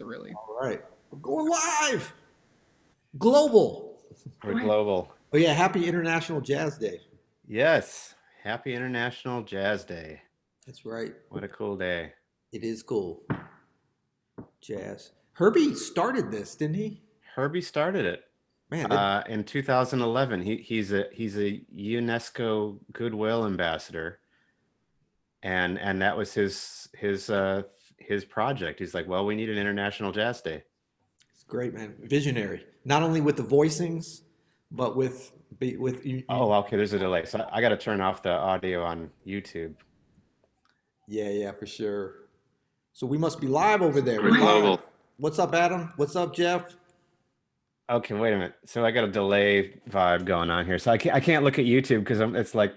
So really, All right. We're going live. Global. We're global. Oh, yeah. Happy International Jazz Day. Yes. Happy International Jazz Day. That's right. What a cool day. It is cool. Jazz. Herbie started this, didn't he? Herbie started it Man, that, in 2011. He's a UNESCO Goodwill Ambassador, and that was his project. He's like, well, we need an International Jazz Day. it's great, man. Visionary. Not only with the voicings, but with Oh, okay. There's a delay, so I got to turn off the audio on YouTube. yeah, for sure. So we must be live over there. We're global. What's up, Adam? What's up, Jeff? Okay, wait a minute. So I got a delay vibe going on here. So I can't look at YouTube because it's like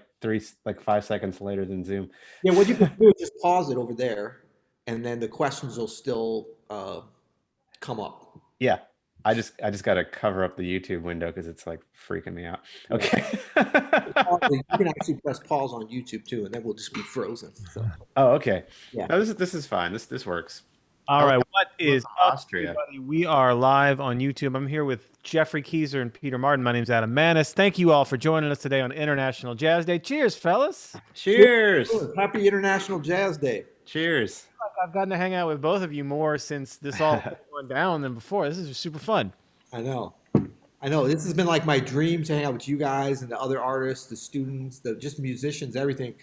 5 seconds later than Zoom. Yeah, what you can do is just pause it over there, and then the questions will still come up. Yeah, I just got to cover up the YouTube window because it's like freaking me out. Okay. You can actually press pause on YouTube too, and then we'll just be frozen. So, Oh, okay. yeah. No, this is fine. This works. All right, Oh, what is from up, Austria. everybody? We are live on YouTube. I'm here with Jeffrey Keyser and Peter Martin. My name's Adam Manis. Thank you all for joining us today on International Jazz Day. Cheers, fellas. Cheers. Happy International Jazz Day. Cheers. I've gotten to hang out with both of you more since this all went down than before. This is super fun. I know. This has been like my dream to hang out with you guys and the other artists, the students, the just musicians, everything.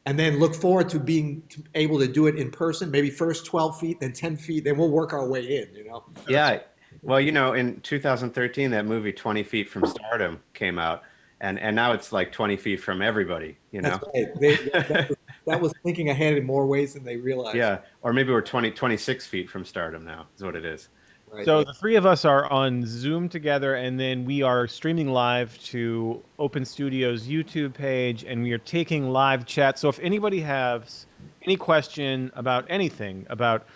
And then look forward to being able to do it in person, maybe first 12 feet, then 10 feet, then we'll work our way in, you know? Yeah. Well, in 2013, that movie 20 Feet from Stardom came out, and now it's like 20 feet from everybody, That's right. That was thinking ahead in more ways than they realized. Yeah. Or maybe we're 26 feet from Stardom now is what it is. Right. So the three of us are on Zoom together, and then we are streaming live to Open Studio's YouTube page, and we are taking live chat. So if anybody has any question about anything, about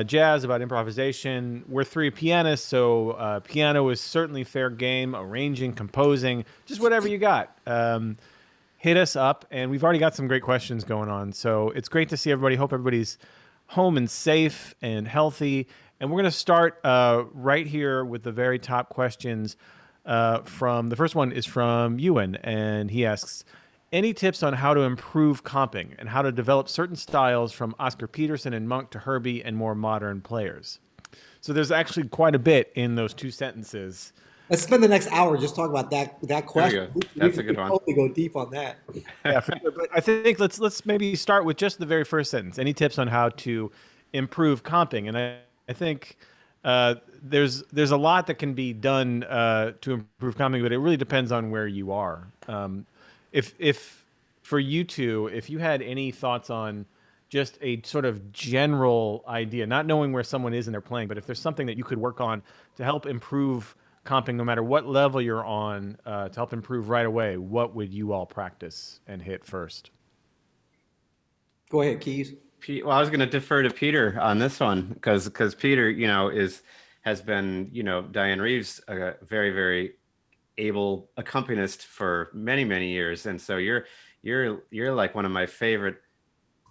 jazz, about improvisation, we're three pianists, so piano is certainly fair game, arranging, composing, just whatever you got. Hit us up, and we've already got some great questions going on. So it's great to see everybody. Hope everybody's home and safe and healthy. And we're going to start right here with the very top questions. The first one is from Ewan, and he asks, any tips on how to improve comping and how to develop certain styles from Oscar Peterson and Monk to Herbie and more modern players? So there's actually quite a bit in those two sentences. Let's spend the next hour just talking about that question. That's a good one. Totally go deep on that. Yeah, for sure. But I think let's maybe start with just the very first sentence. Any tips on how to improve comping? And I think there's a lot that can be done to improve comping, but it really depends on where you are. If for you two, if you had any thoughts on just a sort of general idea, not knowing where someone is in their playing, but if there's something that you could work on to help improve comping, no matter what level you're on, to help improve right away, what would you all practice and hit first? Go ahead, Keys. Well, I was going to defer to Peter on this one because Peter, has been, Diane Reeves, a very, very able accompanist for many, many years, and so you're like one of my favorite.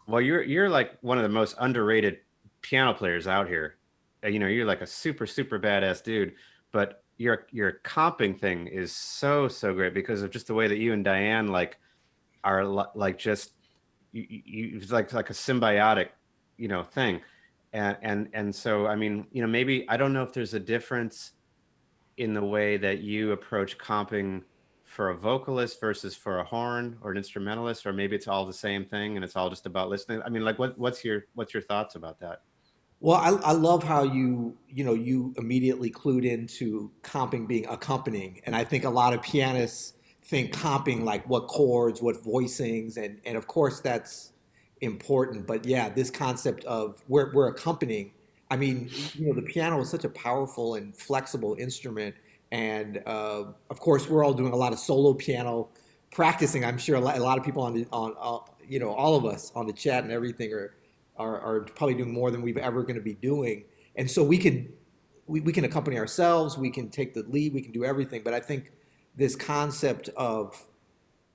Well, you're like one of the most underrated piano players out here. You're like a super, super badass dude, but your comping thing is so great because of just the way that you and Diane are like just. It's like a symbiotic, thing. And so, I mean, maybe, I don't know if there's a difference in the way that you approach comping for a vocalist versus for a horn or an instrumentalist, or maybe it's all the same thing and it's all just about listening. I mean, like what's your thoughts about that? Well, I love how you immediately clued into comping being accompanying. And I think a lot of pianists think comping like what chords, what voicings, and of course that's important. But yeah, this concept of we're accompanying. I mean, the piano is such a powerful and flexible instrument, and of course we're all doing a lot of solo piano practicing. I'm sure a lot of people on all of us on the chat and everything are probably doing more than we've ever going to be doing, and so we can accompany ourselves, we can take the lead, we can do everything. But I think this concept of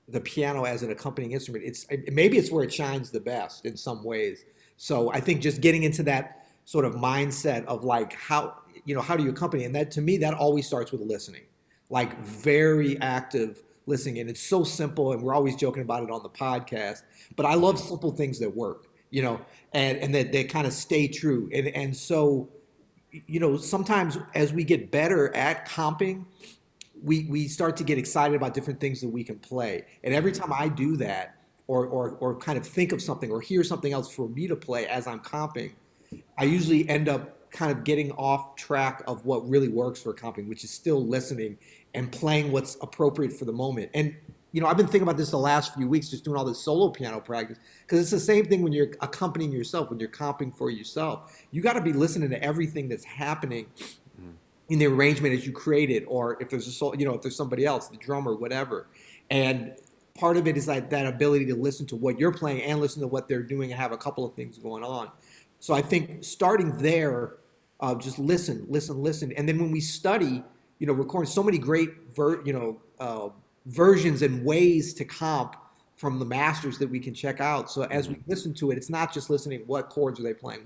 the piano as an accompanying instrument, maybe it's where it shines the best in some ways. So I think just getting into that sort of mindset of like how do you accompany? And that to me, that always starts with listening, like very active listening. And it's so simple, and we're always joking about it on the podcast. But I love simple things that work, and that they kind of stay true. And so, sometimes as we get better at comping, we start to get excited about different things that we can play. And every time I do that, or kind of think of something or hear something else for me to play as I'm comping, I usually end up kind of getting off track of what really works for comping, which is still listening and playing what's appropriate for the moment. And I've been thinking about this the last few weeks, just doing all this solo piano practice, because it's the same thing when you're accompanying yourself, when you're comping for yourself. You got to be listening to everything that's happening in the arrangement as you create it, or if there's if there's somebody else, the drummer, whatever. And part of it is like that ability to listen to what you're playing and listen to what they're doing and have a couple of things going on. So I think starting there, just listen, and then when we study, recording so many great versions and ways to comp from the masters that we can check out. So as we listen to it, it's not just listening what chords are they playing,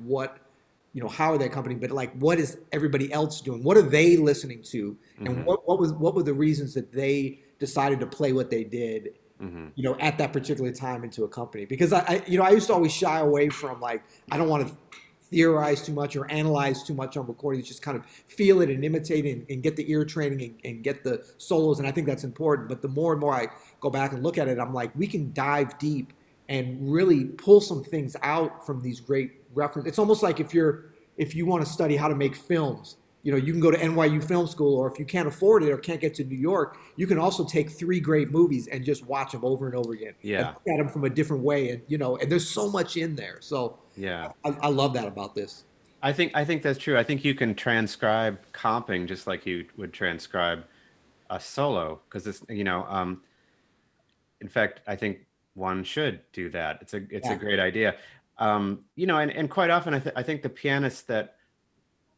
how are they accompanying, but like what is everybody else doing? What are they listening to? And what were the reasons that they decided to play what they did, at that particular time into a company? Because I used to always shy away from, like, I don't want to theorize too much or analyze too much on recordings, just kind of feel it and imitate it and get the ear training and get the solos. And I think that's important. But the more and more I go back and look at it, I'm like, we can dive deep and really pull some things out from these great references. It's almost like if you want to study how to make films, you can go to NYU Film School, or if you can't afford it or can't get to New York, you can also take 3 great movies and just watch them over and over again. Yeah. And look at them from a different way. And, and there's so much in there. So yeah, I love that about this. I think that's true. I think you can transcribe comping just like you would transcribe a solo, because it's, in fact, I think one should do that. It's a great idea. And quite often I think the pianists that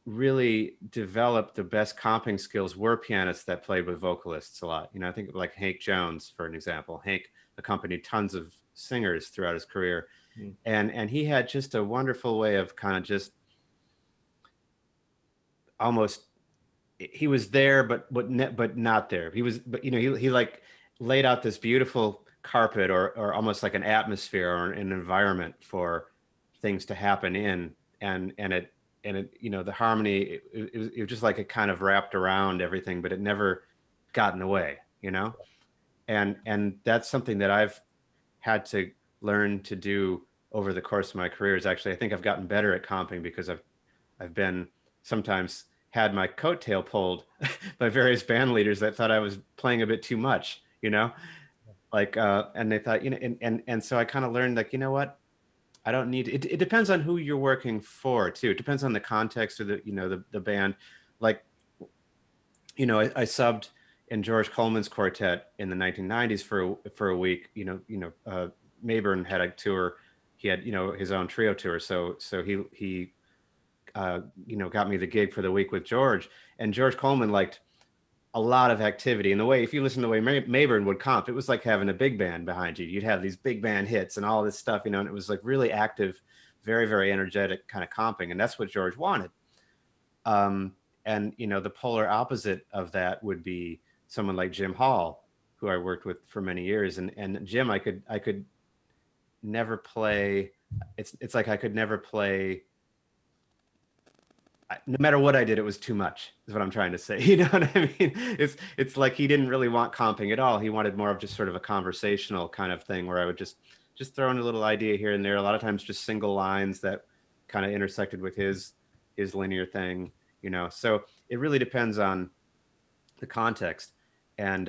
really developed the best comping skills were pianists that played with vocalists a lot. I think like Hank Jones, for an example. Hank accompanied tons of singers throughout his career. And he had just a wonderful way of kind of just almost, he was there, but not there. He like laid out this beautiful carpet or almost like an atmosphere or an environment for things to happen in, and it the harmony, it was just like it kind of wrapped around everything, but it never got in the way, and that's something that I've had to learn to do over the course of my career. Is actually, I think I've gotten better at comping because I've been sometimes had my coattail pulled by various band leaders that thought I was playing a bit too much, like and they thought, and so I kind of learned, like, what, I don't need it. It depends on who you're working for too. It depends on the context of the band. Like, I subbed in George Coleman's quartet in the 1990s for a week. Mayburn had a tour. He had his own trio tour. So he got me the gig for the week with George. And George Coleman liked a lot of activity. And the way, if you listen to the way Mayburn would comp, it was like having a big band behind you. You'd have these big band hits and all this stuff, and it was like really active, very, very energetic kind of comping. And that's what George wanted. And, the polar opposite of that would be someone like Jim Hall, who I worked with for many years. And Jim, I could never play. It's like I could never play. No matter what I did, it was too much, is what I'm trying to say. You know what I mean? It's like he didn't really want comping at all. He wanted more of just sort of a conversational kind of thing where I would just throw in a little idea here and there. A lot of times just single lines that kind of intersected with his linear thing, So it really depends on the context. And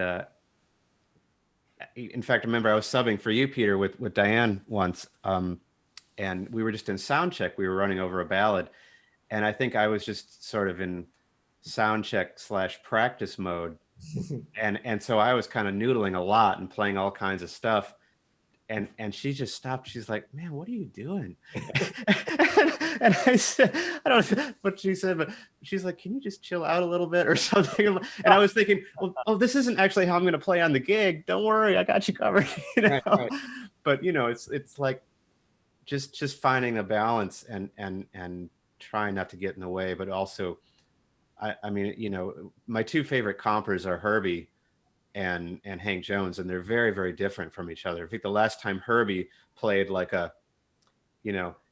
in fact, I remember I was subbing for you, Peter, with Diane once, and we were just in sound check. We were running over a ballad. And I think I was just sort of in sound check / practice mode. And so I was kind of noodling a lot and playing all kinds of stuff. And she just stopped. She's like, "Man, what are you doing?" and I said, I don't know what she said, but she's like, "Can you just chill out a little bit or something?" And I was thinking, oh, this isn't actually how I'm going to play on the gig. Don't worry, I got you covered. Right. But it's like just finding a balance and trying not to get in the way, but also, I mean, my two favorite compers are Herbie and Hank Jones, and they're very, very different from each other. I think the last time Herbie played like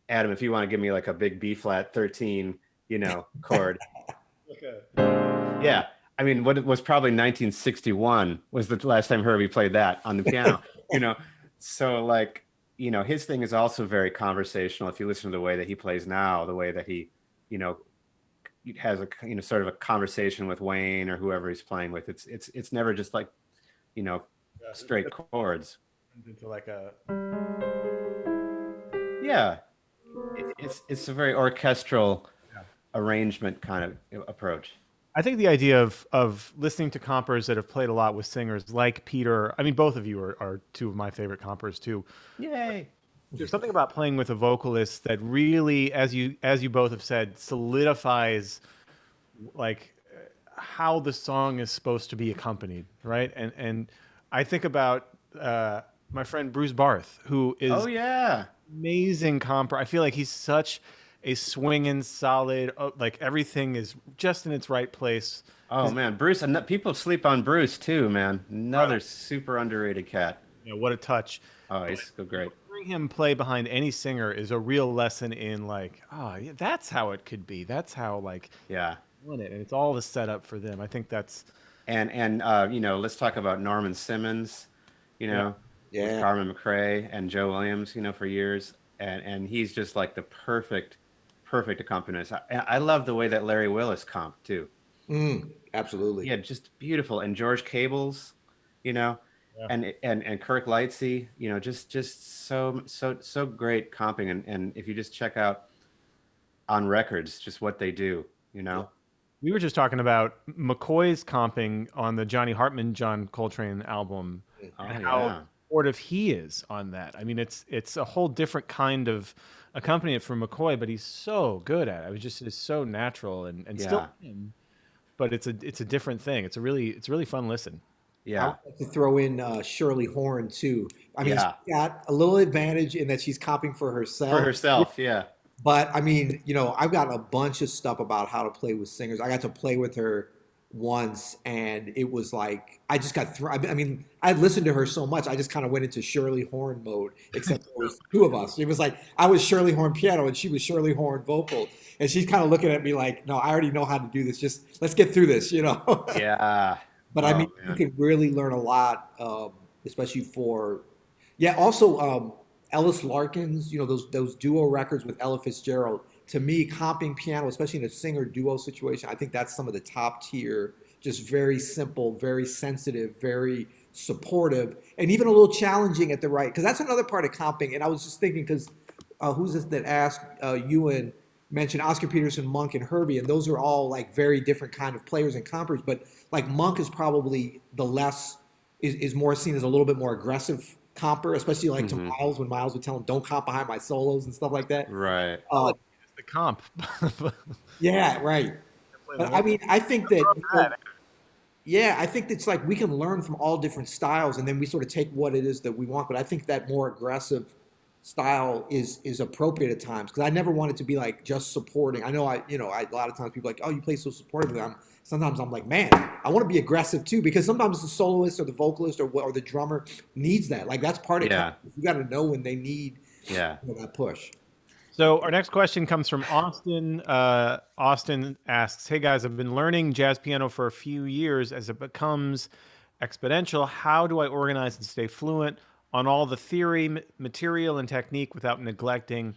Adam, if you want to give me like a big B flat 13, chord. Okay. Yeah. I mean, what it was probably 1961 was the last time Herbie played that on the piano, you know. So like, his thing is also very conversational. If you listen to the way that he plays now, the way that you know, has a sort of a conversation with Wayne or whoever he's playing with. It's never just like, you know, straight chords. Into like a Yeah. It's a very orchestral arrangement kind of approach. I think the idea of listening to compers that have played a lot with singers like Peter. I mean, both of you are two of my favorite compers too. Yay. There's something about playing with a vocalist that really, as you both have said, solidifies like how the song is supposed to be accompanied, right? And I think about my friend Bruce Barth, who Oh is yeah. amazing comper. I feel like he's such a swinging, solid, like everything is just in its right place. Oh man, Bruce, and people sleep on Bruce too, man. Another super underrated cat. What a touch. Oh, he's so great. Hearing him play behind any singer is a real lesson in like, oh, yeah, that's how it could be. That's how like Yeah. want it, and it's all the setup for them. I think that's And let's talk about Norman Simmons, you yeah. know, with Yeah. Carmen McRae and Joe Williams, for years, and he's just like the perfect accompanist. I love the way that Larry Willis comped too. Absolutely. Yeah, just beautiful. And George Cables, you know, Yeah. and Kirk Lightsey, just so great comping. And if you just check out on records, just what they do, you Yeah. know. We were just talking about McCoy's comping on the Johnny Hartman, John Coltrane album, Oh and how yeah, supportive he is on that. I mean, it's a whole different kind of accompaniment from McCoy, but he's so good at it. It's so natural and still yeah, him, but it's a different thing. It's a really fun listen. I yeah, would like to throw in Shirley Horn too. I mean, she's yeah. got a little advantage in that she's copying for For herself. herself, yeah, But I mean, I've got a bunch of stuff about how to play with singers. I got to play with her once, and it was like I just got thrown. I mean, I listened to her so much, I just kind of went into Shirley Horn mode. Except there was two of us. It was like I was Shirley Horn piano, and she was Shirley Horn vocal, and she's kind of looking at me like, "No, I already know how to do this. Just let's get through this." yeah. But I mean, Oh you man, can really learn a lot, especially for, yeah. Also, Ellis Larkins, those duo records with Ella Fitzgerald. To me, comping piano, especially in a singer duo situation, I think that's some of the top tier. Just very simple, very sensitive, very supportive, and even a little challenging at the right. Because that's another part of comping. And I was just thinking, because who's this that asked Ewan mentioned Oscar Peterson, Monk, and Herbie, and those are all like very different kind of players and compers. But like Monk is probably is more seen as a little bit more aggressive comper, especially like to hmm Miles when Miles would tell him don't comp behind my solos and stuff like that. right. Uh, It's the comp. yeah, right. But I mean, I think that yeah, I think it's like we can learn from all different styles, and then we sort of take what it is that we want. But I think that more aggressive style is appropriate at times because I never want it to be like just supporting. I know a lot of times people are like, oh, you play so supportive. Sometimes I'm like, man, I want to be aggressive too because sometimes the soloist or the vocalist or the drummer needs that. Like that's part of Yeah, you got to know when they need yeah. that push. So our next question comes from Austin. Austin asks, "Hey guys, I've been learning jazz piano for a few years. As it becomes exponential, how do I organize and stay fluent on all the theory, material, and technique without neglecting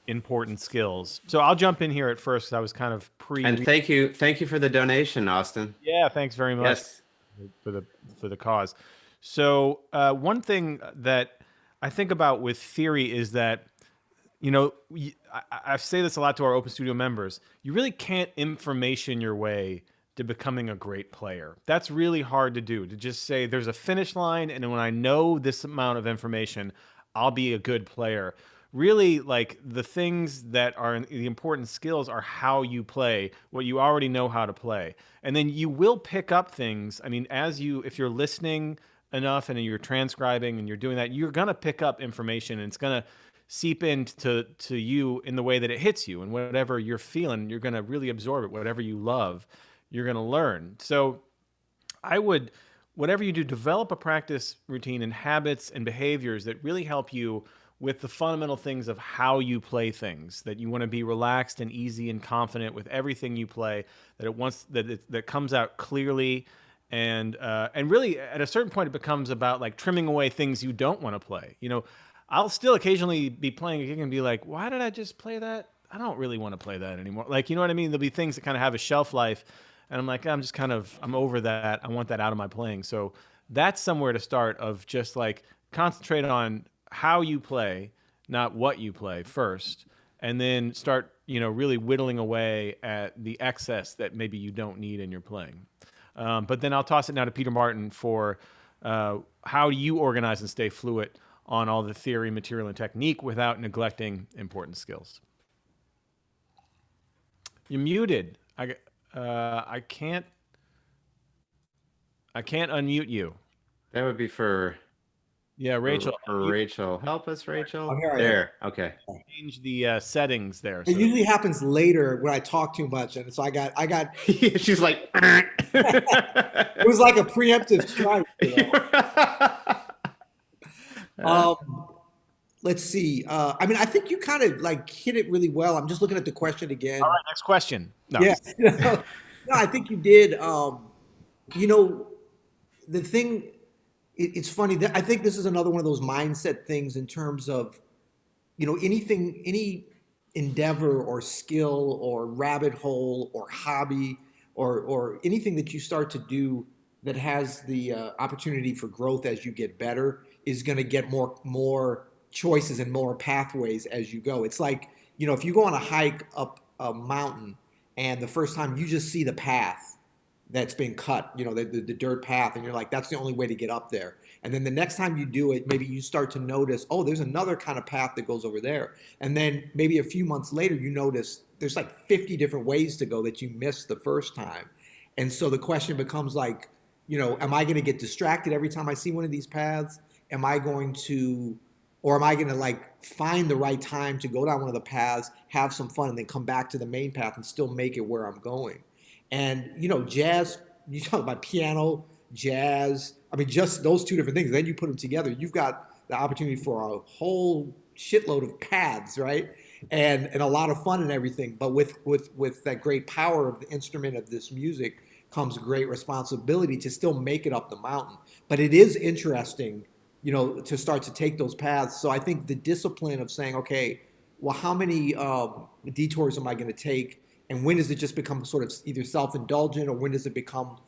important skills?" So I'll jump in here at first. 'Cause I was kind of And thank you for the donation, Austin. Yeah, thanks very much Yes. for the cause. So one thing that I think about with theory is that I say this a lot to our Open Studio members. You really can't information your way to becoming a great player. That's really hard to do. To just say there's a finish line, and when I know this amount of information, I'll be a good player. Really, like the things that are the important skills are how you play, what you already know how to play, and then you will pick up things. I mean, if you're listening enough and you're transcribing and you're doing that, you're gonna pick up information, and it's gonna seep into you in the way that it hits you, and whatever you're feeling, you're going to really absorb it. Whatever you love, you're going to learn. So I would, whatever you do, develop a practice routine and habits and behaviors that really help you with the fundamental things of how you play things. That you want to be relaxed and easy and confident with everything you play. That that comes out clearly, and really at a certain point it becomes about like trimming away things you don't want to play. You know, I'll still occasionally be playing a gig and be like, why did I just play that? I don't really want to play that anymore. Like, you know what I mean? There'll be things that kind of have a shelf life, and I'm like, I'm over that. I want that out of my playing. So that's somewhere to start, of just like concentrate on how you play, not what you play first, and then start, really whittling away at the excess that maybe you don't need in your playing. But then I'll toss it now to Peter Martin for how do you organize and stay fluid on all the theory, material, and technique without neglecting important skills. You're muted. I can't unmute you. That would be for Yeah, Rachel. You Rachel. Help us, Rachel. Here I am. There. Okay. change the settings there. It So usually happens later when I talk too much, and so I got. She's like. It was like a preemptive strike. Let's see. I mean, I think you kind of like hit it really well. I'm just looking at the question again. all right, next question. No. Yeah. No, I think you did. You know, the thing, it's funny that I think this is another one of those mindset things in terms of, anything, any endeavor or skill or rabbit hole or hobby or anything that you start to do that has the opportunity for growth as you get better is going to get more choices and more pathways as you go. It's like, if you go on a hike up a mountain and the first time you just see the path that's been cut, the dirt path, and you're like, that's the only way to get up there. And then the next time you do it, maybe you start to notice, oh, there's another kind of path that goes over there. And then maybe a few months later, you notice there's like 50 different ways to go that you missed the first time. And so the question becomes like, am I going to get distracted every time I see one of these paths? Am I going to like find the right time to go down one of the paths, have some fun, and then come back to the main path and still make it where I'm going? And, jazz, you talk about piano, jazz, I mean, just those two different things. Then you put them together, you've got the opportunity for a whole shitload of paths, right? And a lot of fun and everything. But with that great power of the instrument of this music comes great responsibility to still make it up the mountain. But it is interesting, to start to take those paths. So I think the discipline of saying, okay, well, how many detours am I going to take? And when does it just become sort of either self-indulgent, or when does it become,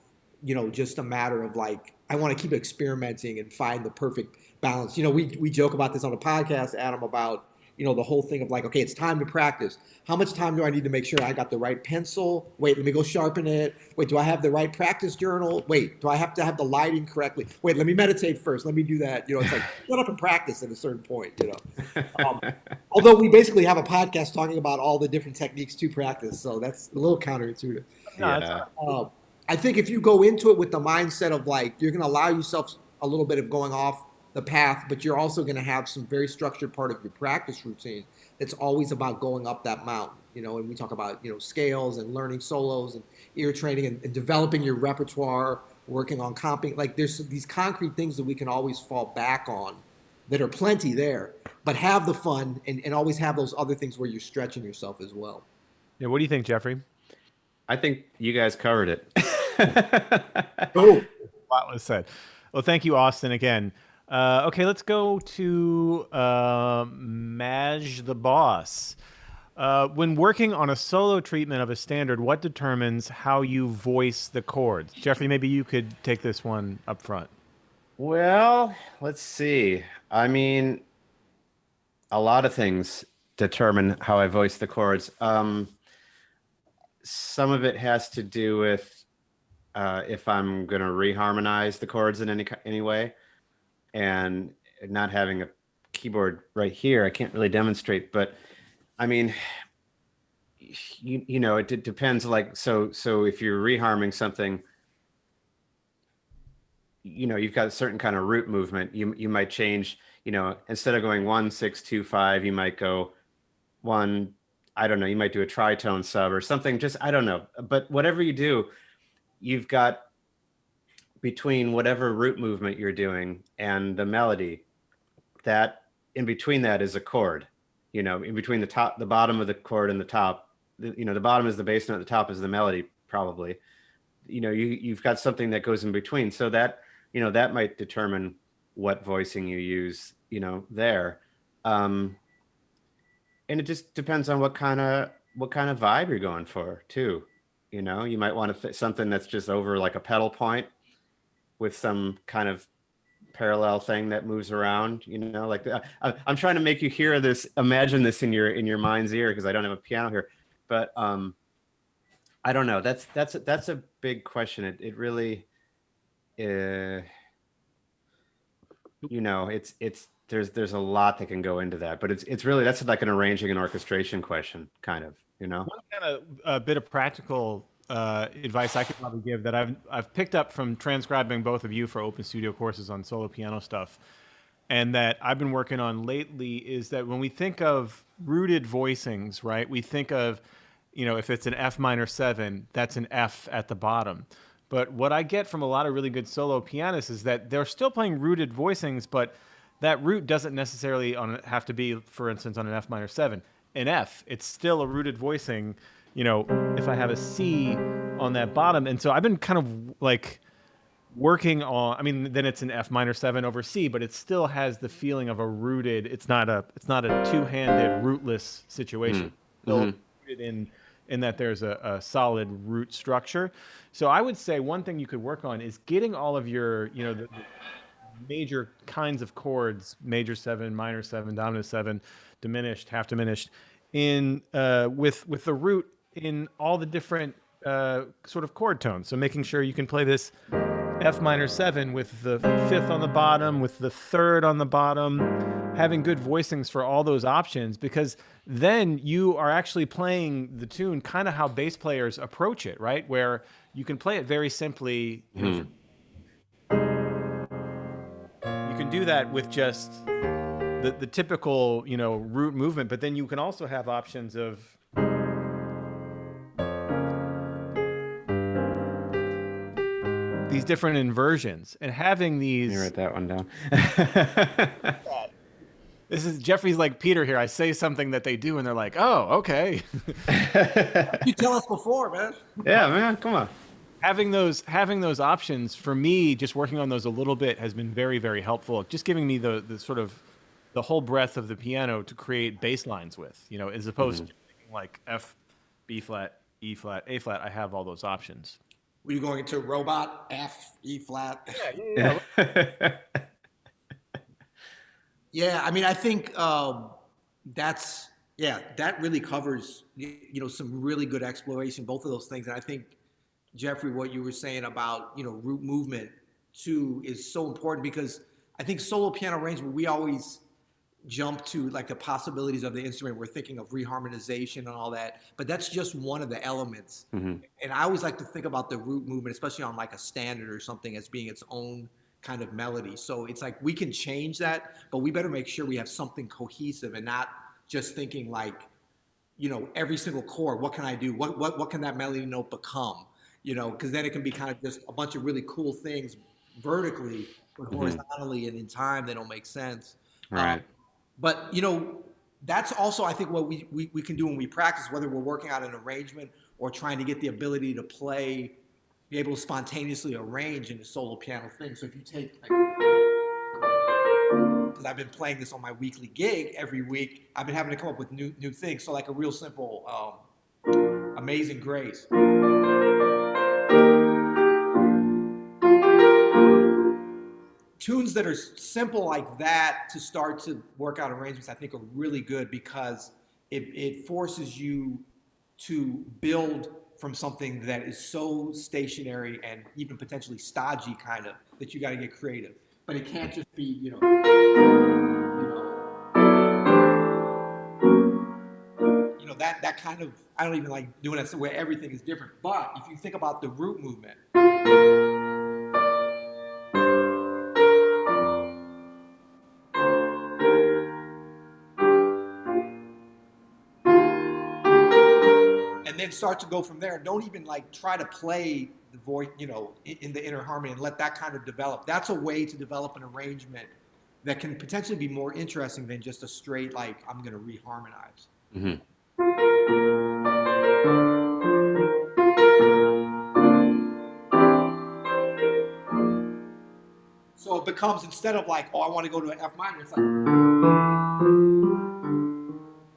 just a matter of like, I want to keep experimenting and find the perfect balance. We joke about this on the podcast, Adam, about, the whole thing of like, okay, it's time to practice. How much time do I need to make sure I got the right pencil? Wait, let me go sharpen it. Wait, do I have the right practice journal? Wait, do I have to have the lighting correctly? Wait, let me meditate first. Let me do that. It's like, shut up and practice at a certain point, although we basically have a podcast talking about all the different techniques to practice. So that's a little counterintuitive. Yeah. I think if you go into it with the mindset of like, you're going to allow yourself a little bit of going off the path, but you're also going to have some very structured part of your practice routine that's always about going up that mountain, and we talk about, scales and learning solos and ear training and developing your repertoire, working on comping. Like there's these concrete things that we can always fall back on that are plenty there, but have the fun and always have those other things where you're stretching yourself as well. Yeah, what do you think, Jeffrey? I think you guys covered it. Oh, A lot was said. Well, thank you, Austin, again. Okay, let's go to Maj the Boss. When working on a solo treatment of a standard, what determines how you voice the chords? Jeffrey, maybe you could take this one up front. Well, let's see. I mean, a lot of things determine how I voice the chords. Some of it has to do with if I'm going to reharmonize the chords in any way, and not having a keyboard right here, I can't really demonstrate. But I mean, it depends. Like so if you're reharming something, you've got a certain kind of root movement. You might change, instead of going 1 6 2 5, you might go one, I don't know, you might do a tritone sub or something, just I don't know. But whatever you do, you've got between whatever root movement you're doing and the melody, that in between that is a chord. In between the bottom of the chord and the top, the bottom is the bass note, the top is the melody, probably. You've got something that goes in between, so that that might determine what voicing you use there. And it just depends on what kind of vibe you're going for too. You might want to something that's just over like a pedal point with some kind of parallel thing that moves around, like I'm trying to make you hear this, imagine this in your mind's ear, because I don't have a piano here. But I don't know, that's a big question. It really it's there's a lot that can go into that, but it's really, that's like an arranging and orchestration question, kind of. One kind of bit of practical advice I could probably give that I've picked up from transcribing both of you for Open Studio courses on solo piano stuff, and that I've been working on lately, is that when we think of rooted voicings, right, we think of, if it's an F minor 7, that's an F at the bottom. But what I get from a lot of really good solo pianists is that they're still playing rooted voicings, but that root doesn't necessarily have to be, for instance, on an F minor 7. An F, it's still a rooted voicing, if I have a C on that bottom. And so I've been kind of like working on, then it's an F minor 7 over C, but it still has the feeling of a rooted, it's not a two-handed rootless situation. Still rooted in that there's a solid root structure. So I would say one thing you could work on is getting all of your, the major kinds of chords, major 7, minor 7, dominant 7, diminished, half diminished, in with the root in all the different sort of chord tones. So making sure you can play this F minor 7 with the 5th on the bottom, with the 3rd on the bottom, having good voicings for all those options, because then you are actually playing the tune kind of how bass players approach it, right? Where you can play it very simply. You can do that with just the typical, root movement, but then you can also have options of these different inversions, and having these. Let me write that one down. This is Jeffrey's like Peter here. I say something that they do, and they're like, "Oh, okay." You tell us before, man. Yeah, man, come on. Having those options for me, just working on those a little bit, has been very, very helpful. Just giving me the sort of the whole breadth of the piano to create bass lines with, as opposed to like F, B flat, E flat, A flat. I have all those options. Were you going into robot F, E flat? Yeah. Yeah, I think that really covers some really good exploration, both of those things. And I think, Jeffrey, what you were saying about root movement too is so important, because I think solo piano arrangement, we always jump to like the possibilities of the instrument. We're thinking of reharmonization and all that, but that's just one of the elements. And I always like to think about the root movement, especially on like a standard or something, as being its own kind of melody. So it's like we can change that, but we better make sure we have something cohesive and not just thinking like, every single chord, what can I do? What can that melody note become? Because then it can be kind of just a bunch of really cool things vertically, but horizontally and in time they don't make sense. Right. But that's also, I think, what we can do when we practice, whether we're working out an arrangement or trying to get the ability to play, be able to spontaneously arrange in a solo piano thing. So if you take, because I've been playing this on my weekly gig every week, I've been having to come up with new things. So like a real simple Amazing Grace. Tunes that are simple like that to start to work out arrangements, I think, are really good, because it forces you to build from something that is so stationary and even potentially stodgy, kind of, that you got to get creative. But it can't just be, that kind of, I don't even like doing that where everything is different. But if you think about the root movement, then start to go from there. Don't even like try to play the voice, in the inner harmony, and let that kind of develop. That's a way to develop an arrangement that can potentially be more interesting than just a straight like I'm going to reharmonize. Hmm. So it becomes, instead of like, oh, I want to go to an F minor, it's like,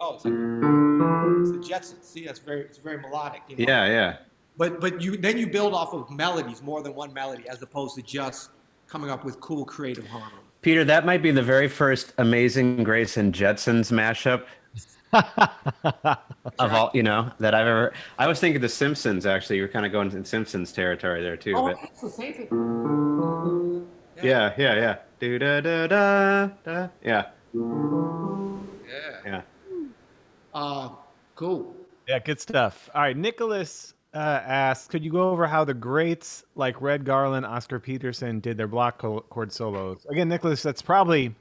oh, it's the Jetsons. See, it's very melodic, Yeah, yeah. But you build off of melodies, more than one melody, as opposed to just coming up with cool creative harmony. Peter, that might be the very first Amazing Grace and Jetsons mashup of Right. all, that I've ever. I was thinking The Simpsons, actually. You're kind of going in Simpsons territory there too, Oh, but it's the same thing. Yeah. yeah, yeah, yeah. Do da da da da. Yeah, Yeah. yeah. Uh, cool. Yeah, good stuff. All right, Nicholas asks, could you go over how the greats like Red Garland, Oscar Peterson did their block chord solos? Again, Nicholas, that's probably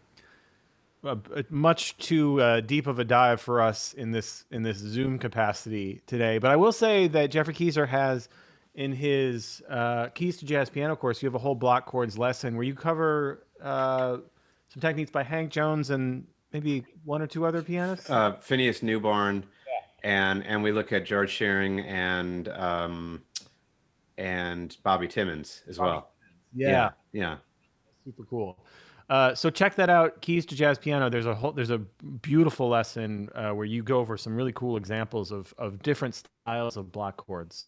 a much too deep of a dive for us in this Zoom capacity today. But I will say that Jeffrey Keyser has in his Keys to Jazz Piano course, you have a whole block chords lesson where you cover some techniques by Hank Jones and maybe one or two other pianists. Phineas Newborn, and we look at George Shearing and Bobby Timmons as well. Yeah. Yeah. Super cool. So check that out. Keys to Jazz Piano. There's a beautiful lesson where you go over some really cool examples of different styles of block chords.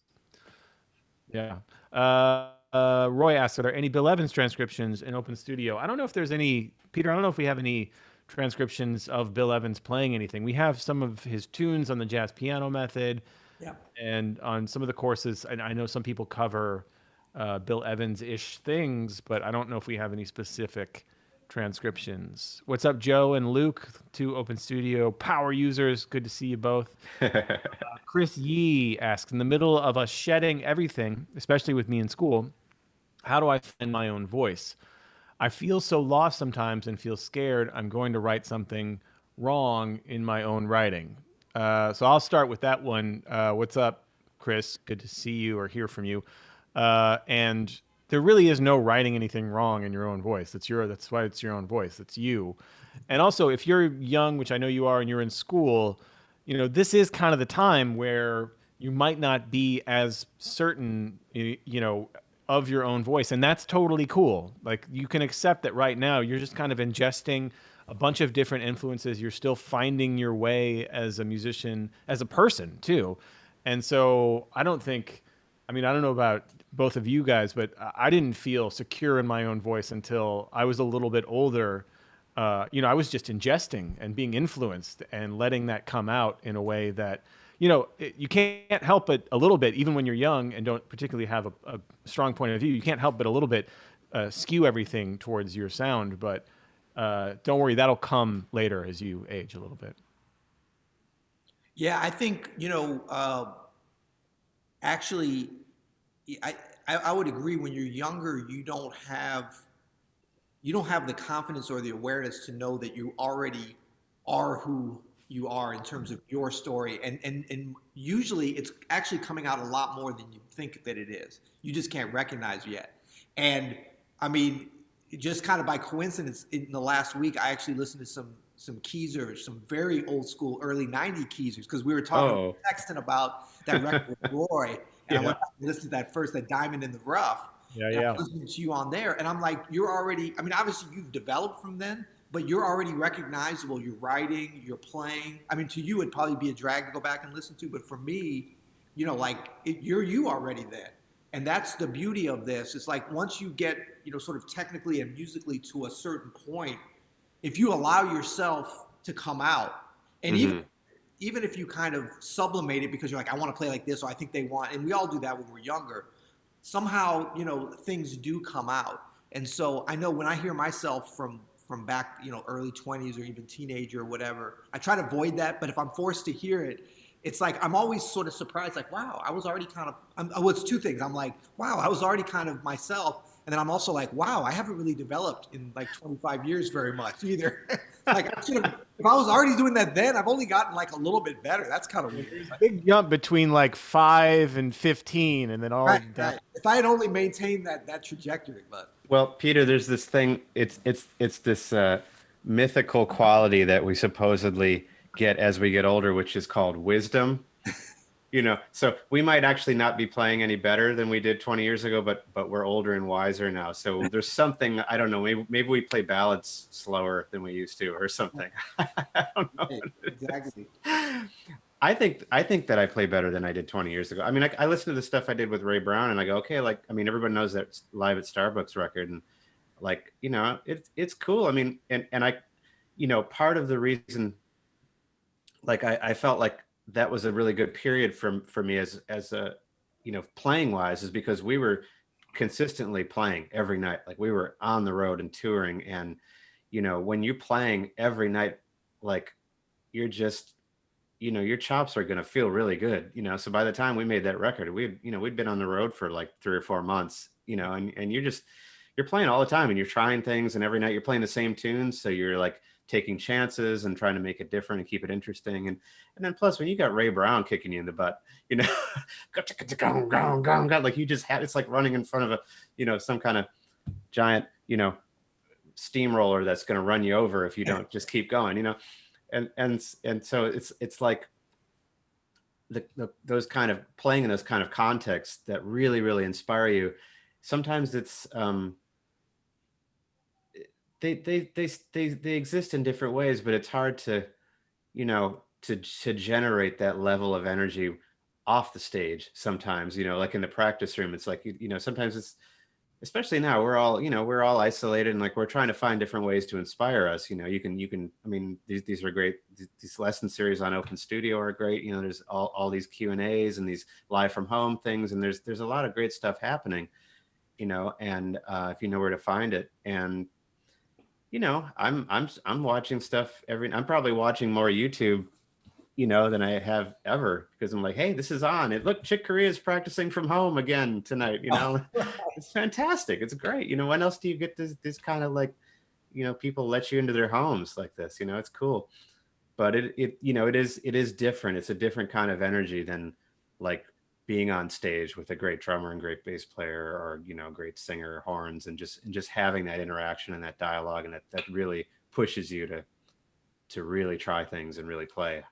Yeah. Roy asks, are there any Bill Evans transcriptions in Open Studio? I don't know if there's any, Peter. I don't know if we have any transcriptions of Bill Evans playing anything. We have some of his tunes on the jazz piano method, Yeah. and on some of the courses. And I know some people cover Bill Evans-ish things, but I don't know if we have any specific transcriptions. What's up, Joe and Luke, two Open Studio power users? Good to see you both. Chris Yee asks, in the middle of us shedding everything, especially with me in school, how do I find my own voice? I feel so lost sometimes and feel scared I'm going to write something wrong in my own writing. So I'll start with that one. What's up, Chris? Good to see you or hear from you. And there really is no writing anything wrong in your own voice. That's why it's your own voice. It's you. And also, if you're young, which I know you are, and you're in school, this is kind of the time where you might not be as certain, of your own voice. And that's totally cool. Like, you can accept that right now you're just kind of ingesting a bunch of different influences. You're still finding your way as a musician, as a person too. And so I don't know about both of you guys, but I didn't feel secure in my own voice until I was a little bit older. I was just ingesting and being influenced and letting that come out in a way that, you can't help but a little bit, even when you're young and don't particularly have a strong point of view, you can't help but a little bit skew everything towards your sound. But don't worry, that'll come later as you age a little bit. Yeah, I think, actually, I would agree. When you're younger, you don't have the confidence or the awareness to know that you already are who you are in terms of your story, and usually it's actually coming out a lot more than you think that it is. You just can't recognize yet. And I mean, just kind of by coincidence, in the last week, I actually listened to some Keezers, some very old school early '90s Keezers, because we were talking texting about that record with Roy, and I went back and listened to that first, that Diamond in the Rough. And I'm listening to you on there, and I'm like, you're already, I mean, obviously you've developed from then, but you're already recognizable. You're writing, you're playing. I mean, to you, it'd probably be a drag to go back and listen to, but for me, you're you already then. And that's the beauty of this. It's like, once you get, sort of technically and musically to a certain point, if you allow yourself to come out, and even if you kind of sublimate it because you're like, I want to play like this, or I think they want, and we all do that when we're younger, somehow, things do come out. And so I know when I hear myself from back, early 20s or even teenager or whatever, I try to avoid that. But if I'm forced to hear it, it's like, I'm always sort of surprised, like, wow, I was already kind of, well, it's two things. I'm like, wow, I was already kind of myself. And then I'm also like, wow, I haven't really developed in like 25 years very much either. Like I should have, if I was already doing that then, I've only gotten like a little bit better. That's kind of weird. There's a big jump between like 5 and 15, and then all Right, down. right. If I had only maintained that trajectory, but Well, Peter, there's this thing. It's this mythical quality that we supposedly get as we get older, which is called wisdom. So we might actually not be playing any better than we did 20 years ago, but we're older and wiser now. So there's something, I don't know, maybe we play ballads slower than we used to or something. I don't know. right, exactly. I think that I play better than I did 20 years ago. I mean, I listen to the stuff I did with Ray Brown and I go, okay, like, I mean, everyone knows that Live at Starbucks record, and like, it's cool. I mean, and I, part of the reason, like, I felt like that was a really good period for me as a, playing wise, is because we were consistently playing every night. Like we were on the road and touring, and when you're playing every night, like you're just, your chops are going to feel really good. So by the time we made that record, we'd been on the road for like 3 or 4 months, and you're playing all the time and you're trying things, and every night you're playing the same tunes, so you're like taking chances and trying to make it different and keep it interesting. And then plus when you got Ray Brown kicking you in the butt, like you just had, it's like running in front of some kind of giant, steamroller that's going to run you over if you don't just keep going, and so it's like those kind of playing in those kind of contexts that really, really inspire you. Sometimes it's they exist in different ways, but it's hard to to generate that level of energy off the stage sometimes. Like in the practice room, it's like sometimes it's, especially now, we're all isolated, and like we're trying to find different ways to inspire us. I mean, these are great. These lesson series on Open Studio are great. There's all these Q&As and these live from home things, and there's a lot of great stuff happening, and if you know where to find it. And I'm watching stuff I'm probably watching more YouTube than I have ever, because I'm like, hey, this is on. Look, Chick Corea is practicing from home again tonight. It's fantastic. It's great. When else do you get this kind of like, people let you into their homes like this? It's cool. But it is different. It's a different kind of energy than like being on stage with a great drummer and great bass player, or great singer, horns, and just having that interaction and that dialogue, and that really pushes you to really try things and really play.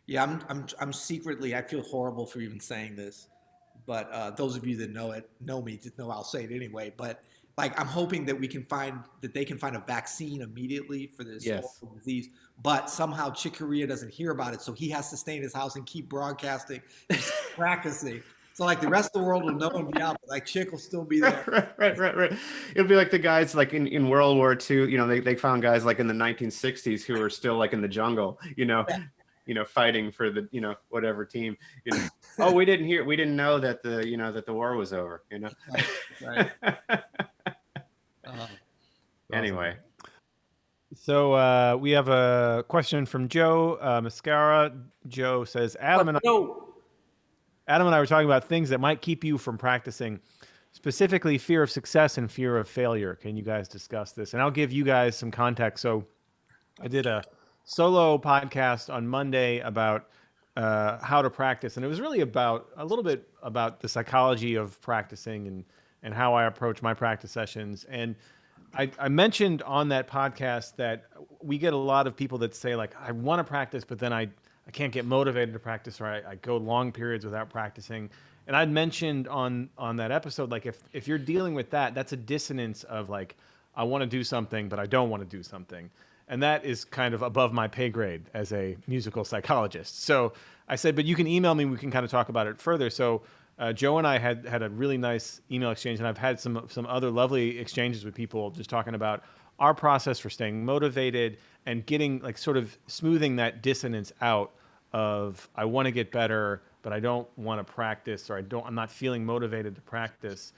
Yeah, I'm secretly, I feel horrible for even saying this, but those of you that know me just know I'll say it anyway. But like, I'm hoping that they can find a vaccine immediately for this Yes. horrible disease. But somehow Chick Corea doesn't hear about it, so he has to stay in his house and keep broadcasting, and practicing. So like the rest of the world will know and be out, but like Chick will still be there. Right. It'll be like the guys like in World War II, they found guys like in the 1960s who were still like in the jungle, fighting for the, whatever team, Oh, we didn't know that the war was over, Right. Anyway. So we have a question from Joe Mascara. Joe says, Adam and I were talking about things that might keep you from practicing, specifically fear of success and fear of failure. Can you guys discuss this? And I'll give you guys some context. So I did a solo podcast on Monday about how to practice, and it was really about a little bit about the psychology of practicing and how I approach my practice sessions. And I mentioned on that podcast that we get a lot of people that say, like, I want to practice, but then I can't get motivated to practice, or I go long periods without practicing. And I'd mentioned on that episode, like, if you're dealing with that, that's a dissonance of like, I want to do something, but I don't want to do something. And that is kind of above my pay grade as a musical psychologist. So I said, but you can email me, we can kind of talk about it further. So Joe and I had a really nice email exchange, and I've had some other lovely exchanges with people just talking about our process for staying motivated and getting, like, sort of smoothing that dissonance out of, I want to get better, but I don't want to practice, or I'm not feeling motivated to practice.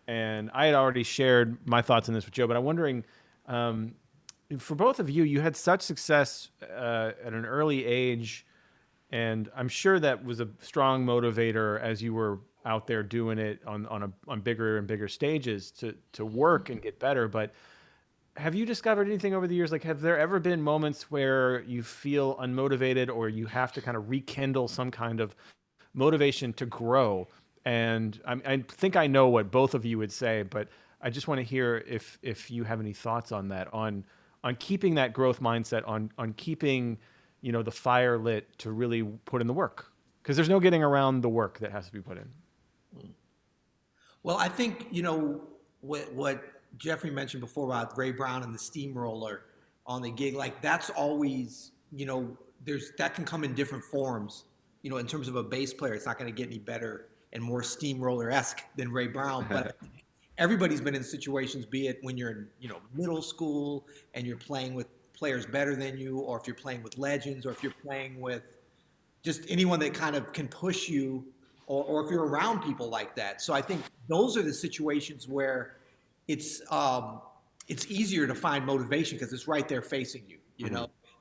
And I had already shared my thoughts on this with Joe, but I'm wondering, for both of you, you had such success at an early age, and I'm sure that was a strong motivator as you were out there doing it on bigger and bigger stages to work and get better. But have you discovered anything over the years? Like, have there ever been moments where you feel unmotivated or you have to kind of rekindle some kind of motivation to grow? And I think I know what both of you would say, but I just want to hear if you have any thoughts on that, on keeping that growth mindset, on keeping, you know, the fire lit to really put in the work, because there's no getting around the work that has to be put in. Well, I think, what Jeffrey mentioned before about Ray Brown and the steamroller on the gig, like that's always, that can come in different forms. In terms of a bass player, it's not going to get any better and more steamroller-esque than Ray Brown. But everybody's been in situations, be it when you're in, middle school and you're playing with players better than you, or if you're playing with legends, or if you're playing with just anyone that kind of can push you, or if you're around people like that. So I think those are the situations where it's it's easier to find motivation because it's right there facing you.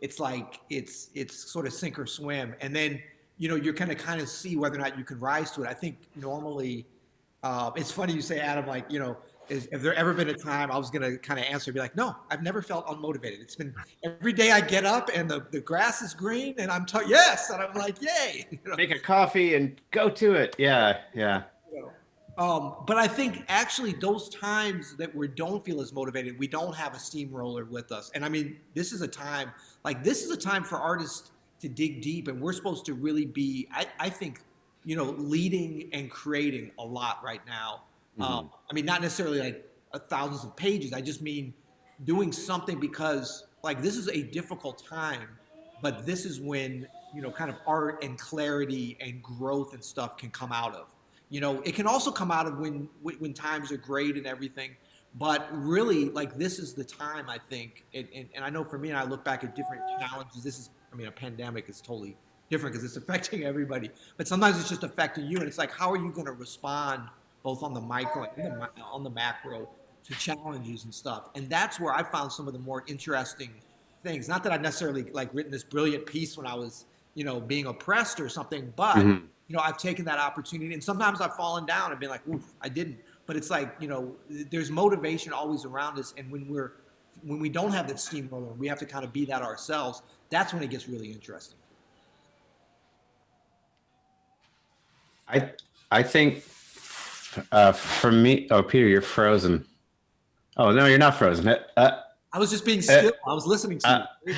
It's like it's sort of sink or swim, and then you're gonna kind of see whether or not you can rise to it. I think normally, it's funny you say, Adam, like have there ever been a time, I was going to kind of answer, be like, no, I've never felt unmotivated. It's been every day I get up and the grass is green and yes. And I'm like, yay. Make a coffee and go to it. Yeah. Yeah. But I think actually those times that we don't feel as motivated, we don't have a steamroller with us. And I mean, this is a time for artists to dig deep, and we're supposed to really be, I think, leading and creating a lot right now. I mean, not necessarily like thousands of pages. I just mean doing something, because like this is a difficult time, but this is when, kind of art and clarity and growth and stuff can come out of. It can also come out of when times are great and everything. But really, like, this is the time, I think. And I know for me, and I look back at different challenges, a pandemic is totally different because it's affecting everybody. But sometimes it's just affecting you. And it's like, how are you going to respond both on the micro and on the macro to challenges and stuff? And that's where I found some of the more interesting things. Not that I necessarily like written this brilliant piece when I was, being oppressed or something, but I've taken that opportunity, and sometimes I've fallen down and been like, oof, I didn't. But it's like, there's motivation always around us. And when we don't have that steamroller, we have to kind of be that ourselves. That's when it gets really interesting. I think for me, oh, Peter, you're frozen. Oh, no, you're not frozen. I was just being still. I was listening to you.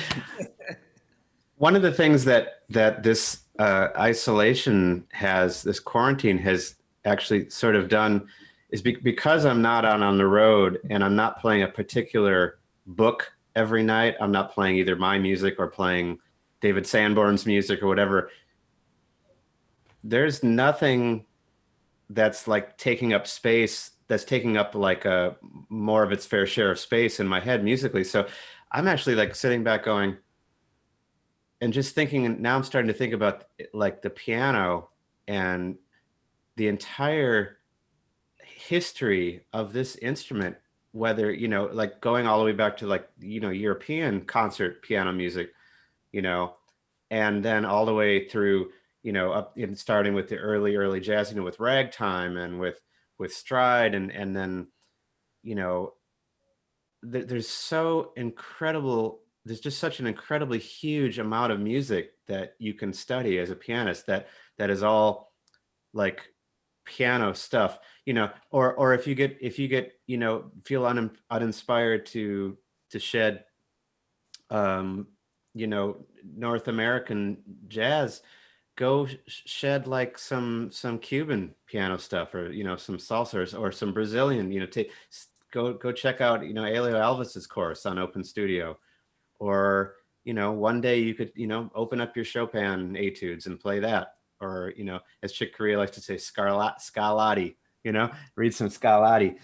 One of the things that this isolation this quarantine has actually sort of done is because I'm not out on the road and I'm not playing a particular book every night. I'm not playing either my music or playing David Sanborn's music or whatever. There's nothing that's like taking up space, that's taking up like a more of its fair share of space in my head musically. So I'm actually like sitting back going and just thinking, and now I'm starting to think about like the piano and the entire history of this instrument, whether, like going all the way back to like, European concert piano music, and then all the way through, up in starting with the early jazz, with ragtime and with stride, and then, there's just such an incredibly huge amount of music that you can study as a pianist that is all like piano stuff, or if you get feel uninspired to shed North American jazz, go shed like some Cuban piano stuff, or some salsa, or some Brazilian, go check out Elio Alves's course on Open Studio, or one day you could open up your Chopin etudes and play that, or as Chick Corea likes to say, Scarlatti, read some Scarlatti,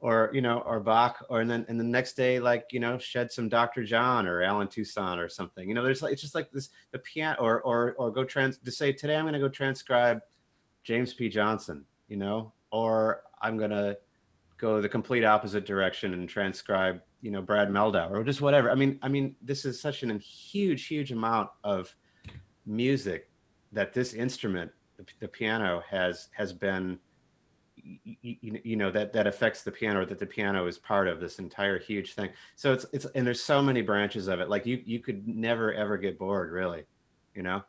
or or Bach, or and then the next day, like shed some Dr. John or Alan Toussaint or something. There's like, it's just like this, the piano, or go to say, today I'm going to go transcribe James P. Johnson, or I'm going to go the complete opposite direction and transcribe Brad Meldau, or just whatever. I mean this is such a huge amount of music that this instrument, the piano, has been that affects the piano, or that the piano is part of this entire huge thing. So it's and there's so many branches of it. Like you could never ever get bored, really, you know.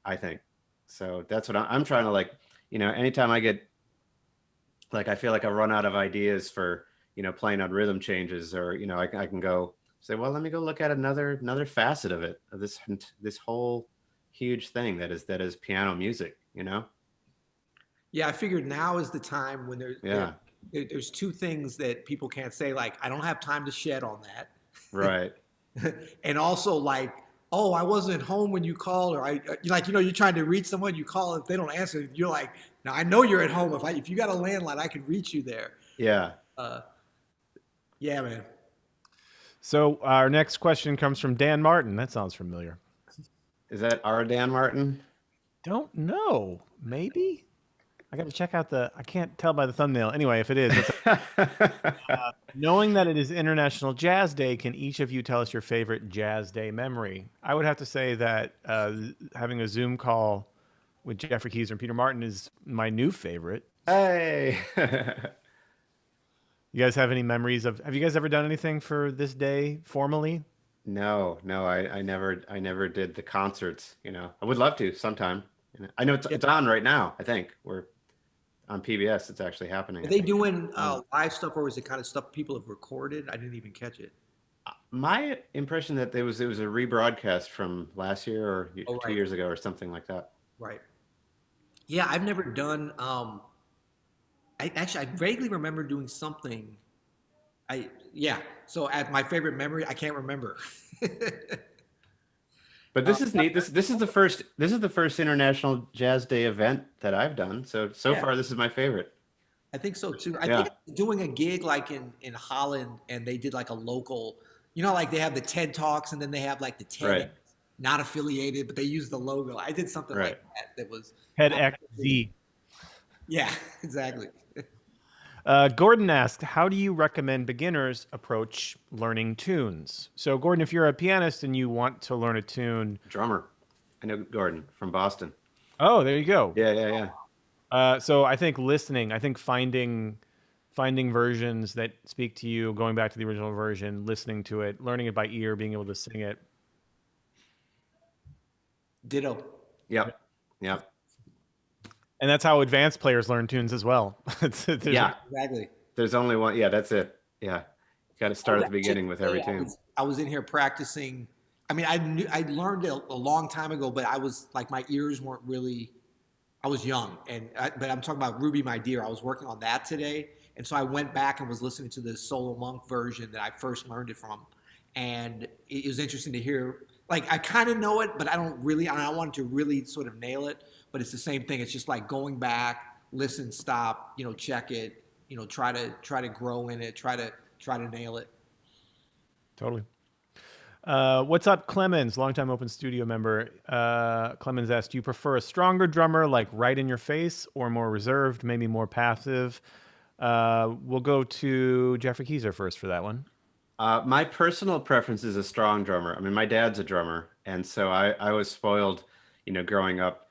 I think so. That's what I'm trying to like. Anytime I get like, I feel like I run out of ideas for playing on rhythm changes, or I can go say, well, let me go look at another facet of it, of this whole huge thing that is piano music. Yeah, I figured now is the time when Yeah. there's two things that people can't say, like, I don't have time to shed on Right. that. And also like, oh, I wasn't home when you called, or you're trying to reach someone, you call, if they don't answer, you're like, now I know you're at home. If you got a landline, I can reach you there. Yeah. Uh, yeah, man. So our next question comes from Dan Martin. That sounds familiar. Is that our Dan Martin? Don't know. Maybe. I got to check out I can't tell by the thumbnail. Anyway, if it is, knowing that it is International Jazz Day, can each of you tell us your favorite Jazz Day memory? I would have to say that having a Zoom call with Jeffrey Keyser and Peter Martin is my new favorite. Hey. You guys have any memories have you guys ever done anything for this day formally? No, I never did the concerts. I would love to sometime. I know it's on right now. I think we're on PBS. It's actually happening. Are I they think. doing live stuff, or is it kind of stuff people have recorded? I didn't even catch it. My impression that it was a rebroadcast from last year, or Oh, 2 years ago, or something like that. right. Yeah, I've never done. I vaguely remember doing something. Yeah. So at my favorite memory, I can't remember. But this is neat. This is the first International Jazz Day event that I've done. So Yeah, far, this is my favorite. I think so too. I think Yeah. I was doing a gig like in Holland, and they did like a local. Like they have the TED Talks, and then they have like the TED, Right. not affiliated, but they use the logo. I did something Right. like that. That was. TEDxZ. Yeah, exactly. Gordon asked, how do you recommend beginners approach learning tunes? So, Gordon, if you're a pianist and you want to learn a tune, Drummer. I know Gordon from Boston. oh, there you go. Yeah, yeah, yeah. So I think listening, I think finding versions that speak to you, going back to the original version, listening to it, learning it by ear, being able to sing it. Ditto. Yep. Yep. And that's how advanced players learn tunes as well. Yeah. Exactly. There's only one. Yeah, that's it. Yeah. You got to start at the beginning with every tune. I was in here practicing. I mean, I learned it a long time ago, but I was like, my ears weren't really. I was young, but I'm talking about Ruby, My Dear. I was working on that today, and so I went back and was listening to the Solo Monk version that I first learned it from, and it was interesting to hear. Like, I kind of know it, but I don't really. I wanted to really sort of nail it, but it's the same thing. It's just like going back, listen, stop, check it, try to grow in it, try to nail it. Totally. What's up, Clemens, longtime Open Studio member? Clemens asked, do you prefer a stronger drummer, like right in your face, or more reserved, maybe more passive? We'll go to Jeffrey Keyser first for that one. My personal preference is a strong drummer. I mean, my dad's a drummer, and so I was spoiled, growing up,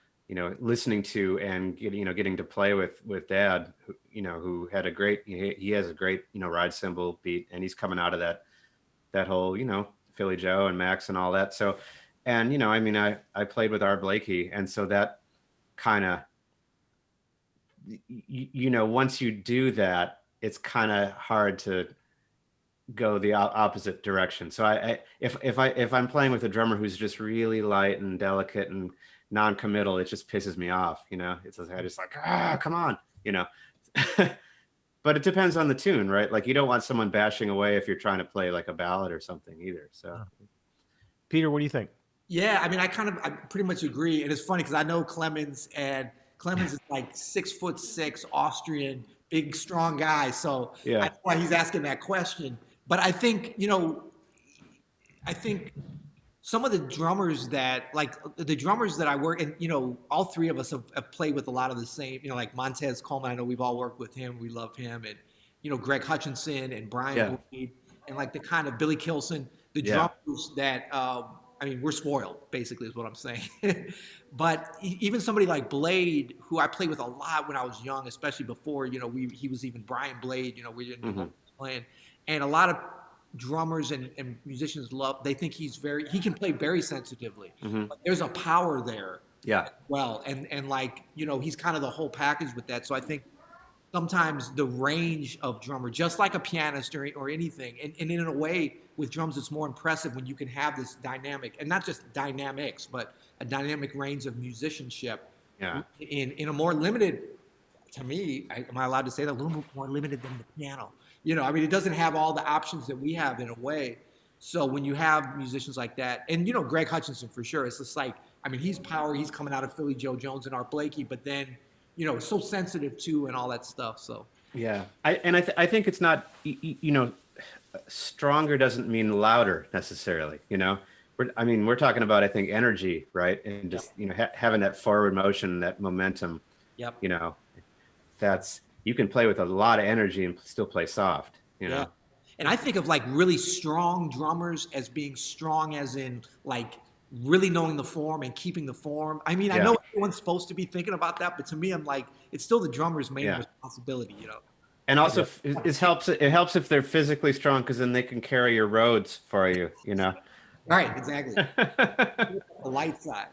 listening to and getting to play with dad, who had he has a great, ride cymbal beat, and he's coming out of that whole, Philly Joe and Max and all that. So, and I mean, I played with Art Blakey, and so that kind of, once you do that, it's kind of hard to go the opposite direction. So if I'm playing with a drummer who's just really light and delicate and non-committal, it just pisses me off. It's just like, come on, But it depends on the tune, right? Like, you don't want someone bashing away if you're trying to play like a ballad or something either. So, Peter, what do you think? Yeah, I mean, I pretty much agree, and it's funny because I know Clemens, and Clemens is like 6'6" Austrian, big, strong guy. So yeah, that's why he's asking that question. But I think some of the drummers that I work, and all three of us have played with a lot of the same, like Montez Coleman. I know we've all worked with him. We love him, and Greg Hutchinson and Brian Boyd, and like the kind of Billy Kilson, the drummers that I mean, we're spoiled, basically, is what I'm saying. But even somebody like Blade, who I played with a lot when I was young, especially before, he was even Brian Blade, we didn't know playing. And a lot of drummers and musicians they think he can play very sensitively. But there's a power there. Yeah. Well, and he's kind of the whole package with that. So I think sometimes the range of drummer, just like a pianist or anything, and in a way with drums, it's more impressive when you can have this dynamic, and not just dynamics, but a dynamic range of musicianship. Yeah. In a more limited, to me, am I allowed to say that, a little bit more limited than the piano? I mean, it doesn't have all the options that we have in a way. So when you have musicians like that, and Greg Hutchinson for sure, it's just like, I mean, he's power. He's coming out of Philly Joe Jones and Art Blakey, but then so sensitive too and all that stuff. So yeah, I think it's not stronger doesn't mean louder necessarily. We're talking about, I think, energy, right? And just having that forward motion, that momentum. Yep. You can play with a lot of energy and still play soft. Yeah. And I think of like really strong drummers as being strong as in like really knowing the form and keeping the form. I mean, I know everyone's supposed to be thinking about that, but to me, I'm like, it's still the drummer's main responsibility, And also, it helps if they're physically strong, because then they can carry your roads for you. Right, exactly. The light side.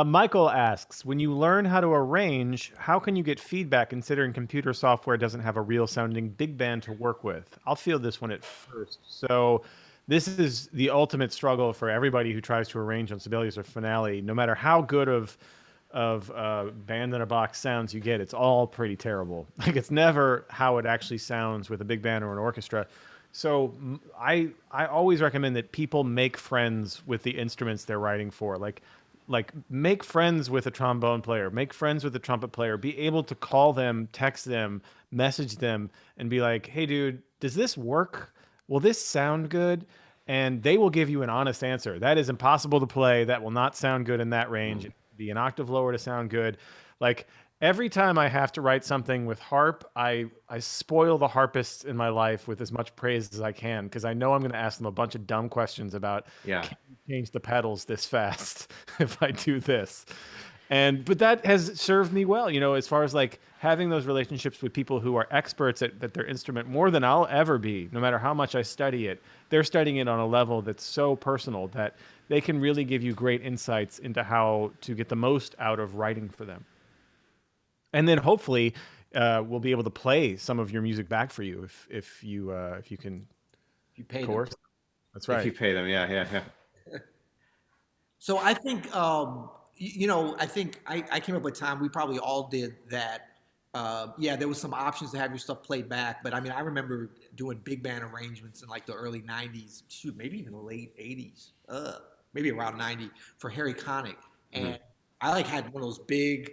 Michael asks, when you learn how to arrange, how can you get feedback considering computer software doesn't have a real sounding big band to work with? I'll feel this one at first. So this is the ultimate struggle for everybody who tries to arrange on Sibelius or Finale. No matter how good of band in a box sounds you get, it's all pretty terrible. Like, it's never how it actually sounds with a big band or an orchestra. So I always recommend that people make friends with the instruments they're writing for. Like make friends with a trombone player, make friends with a trumpet player, be able to call them, text them, message them, and be like, hey dude, does this work? Will this sound good? And they will give you an honest answer. That is impossible to play. That will not sound good in that range. It'd be an octave lower to sound good. Like, every time I have to write something with harp, I spoil the harpists in my life with as much praise as I can, because I know I'm going to ask them a bunch of dumb questions about, can you change the pedals this fast if I do this? But that has served me well, as far as like having those relationships with people who are experts at their instrument more than I'll ever be, no matter how much I study it. They're studying it on a level that's so personal that they can really give you great insights into how to get the most out of writing for them. And then hopefully we'll be able to play some of your music back for you if you can. If you pay them. That's right. If you pay them, yeah. So I think, I think I came up with time. We probably all did that. There was some options to have your stuff played back, but I mean, I remember doing big band arrangements in like the early '90s, maybe even the late '80s, maybe around '90 for Harry Connick, and I like had one of those big,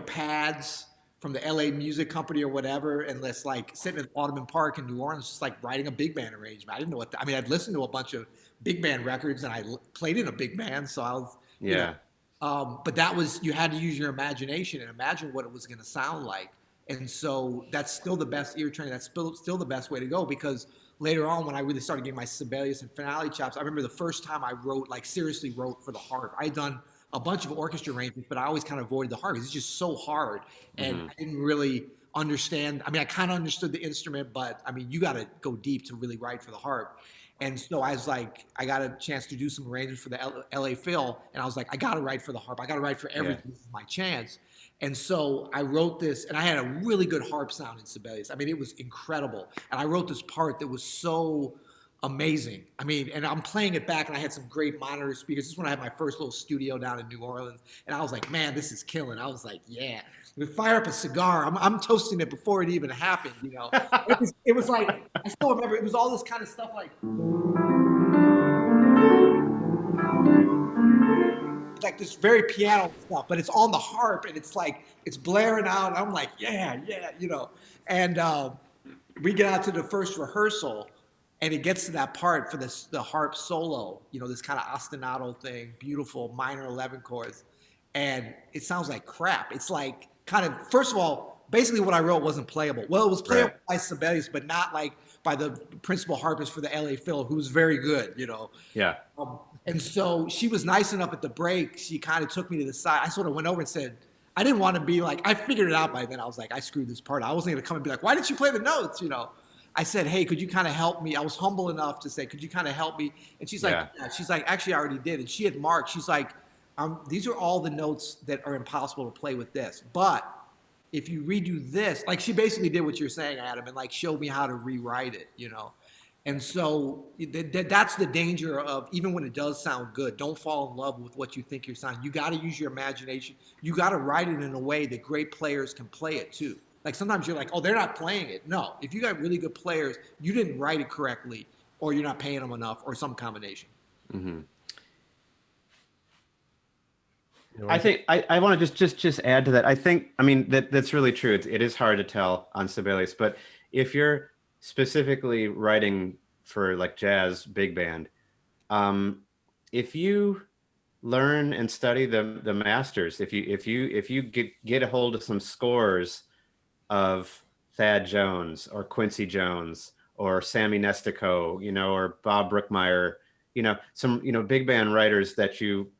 pads from the LA Music Company or whatever, and let's like sitting at Audubon Park in New Orleans, just like writing a big band arrangement. I didn't know what. I'd listened to a bunch of big band records, and I played in a big band, so I was but that was, you had to use your imagination and imagine what it was going to sound like. And so that's still the best ear training. That's still the best way to go, because later on when I really started getting my Sibelius and Finale chops, I remember the first time I wrote, like seriously wrote for the harp. I had done a bunch of orchestra arrangements, but I always kind of avoided the harp because it's just so hard. And I didn't really understand. I kind of understood the instrument, but you got to go deep to really write for the harp. And so I was like, I got a chance to do some arrangements for the LA Phil, and I was like, I got to write for the harp. I got to write for everything. This is my chance. And so I wrote this, and I had a really good harp sound in Sibelius. It was incredible. And I wrote this part that was so amazing. And I'm playing it back, and I had some great monitor speakers. This is when I had my first little studio down in New Orleans, and I was like, man, this is killing. I was like, yeah. We fire up a cigar. I'm toasting it before it even happened, It was like, I still remember, it was all this kind of stuff like this very piano stuff, but it's on the harp, and it's like, it's blaring out. And I'm like, yeah, And we get out to the first rehearsal, and it gets to that part for the harp solo, this kind of ostinato thing, beautiful minor 11 chords. And it sounds like crap. It's like, kind of, first of all, basically what I wrote wasn't playable. Well, it was playable by Sibelius, but not like by the principal harpist for the LA Phil, who was very good, Yeah. And so she was nice enough at the break. She kind of took me to the side. I sort of went over and said, I didn't want to be like, I figured it out by then. I was like, I screwed this part. I wasn't going to come and be like, why didn't you play the notes? You know, I said, hey, could you kind of help me? I was humble enough to say, could you kind of help me? And she's like, Yeah. yeah. She's like, actually, I already did. And she had marked. She's like, these are all the notes that are impossible to play with this. But if you redo this, like she basically did what you're saying, Adam, and like showed me how to rewrite it, you know. And so that's the danger of even when it does sound good, don't fall in love with what you think you're sounding. You got to use your imagination. You got to write it in a way that great players can play it too. Like sometimes you're like, oh, they're not playing it. No, if you got really good players, you didn't write it correctly, or you're not paying them enough, or some combination. Mm-hmm. I think I want to just add to that. I think, I mean, that's really true. It is hard to tell on Sibelius, but if you're specifically writing for like jazz big band, if you learn and study the masters, if you get a hold of some scores of Thad Jones or Quincy Jones or Sammy Nestico, you know, or Bob Brookmeyer, you know, some, you know, big band writers that you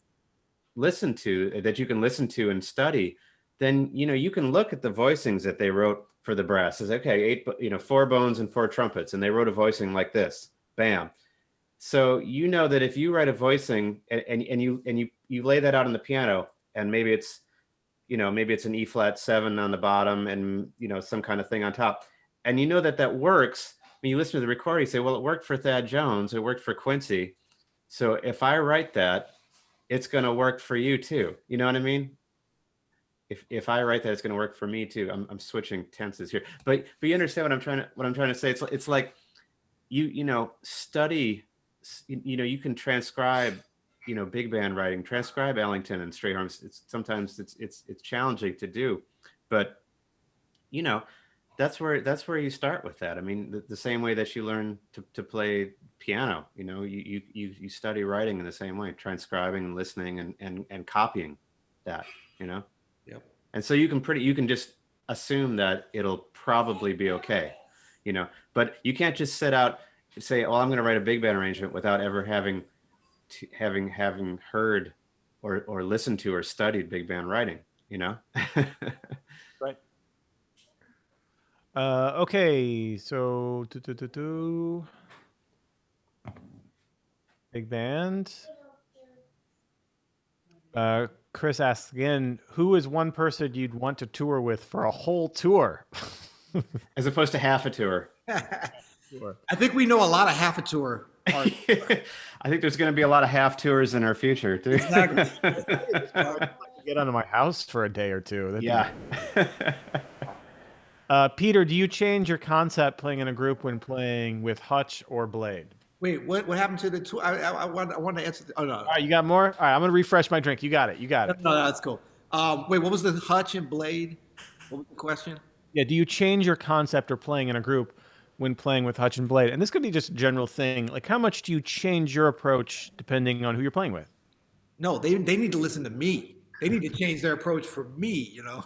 can listen to and study, then, you know, you can look at the voicings that they wrote for the brass. Says, okay, 4 bones and 4 trumpets, and they wrote a voicing like this, bam. So you know that if you write a voicing and you lay that out on the piano, and maybe it's, you know, maybe it's an E flat 7 on the bottom and, you know, some kind of thing on top, and you know that works. When you listen to the recording, you say, well, it worked for Thad Jones, it worked for Quincy, so if I write that, it's going to work for you too. You know what I mean? If I write that, it's going to work for me too. I'm switching tenses here, but you understand what I'm trying to say. It's like you know, study, you know, you can transcribe, you know, big band writing, transcribe Ellington and Strayhorn. Sometimes it's challenging to do, but you know, that's where you start with that. I mean, the same way that you learn to play piano, you know, you study writing in the same way, transcribing and listening and copying that, you know. Yep. And so you can just assume that it'll probably be okay, you know. But you can't just set out and say, "Oh, I'm going to write a big band arrangement," without ever having heard or listened to or studied big band writing, you know. Right. Okay, so big band. Chris asks again, who is one person you'd want to tour with for a whole tour? As opposed to half a tour. Sure. I think we know a lot of half a tour. I think there's going to be a lot of half tours in our future too. Exactly. Get onto my house for a day or two. Yeah. Peter, do you change your concept playing in a group when playing with Hutch or Blade? Wait, what happened to the tour? I want to answer. Oh no. All right, you got more? All right, I'm gonna refresh my drink. You got it. No, that's cool. Wait, what was the Hutch and Blade? What was the question? Yeah, do you change your concept or playing in a group when playing with Hutch and Blade? And this could be just a general thing. Like, how much do you change your approach depending on who you're playing with? No, they need to listen to me. They need to change their approach for me, you know?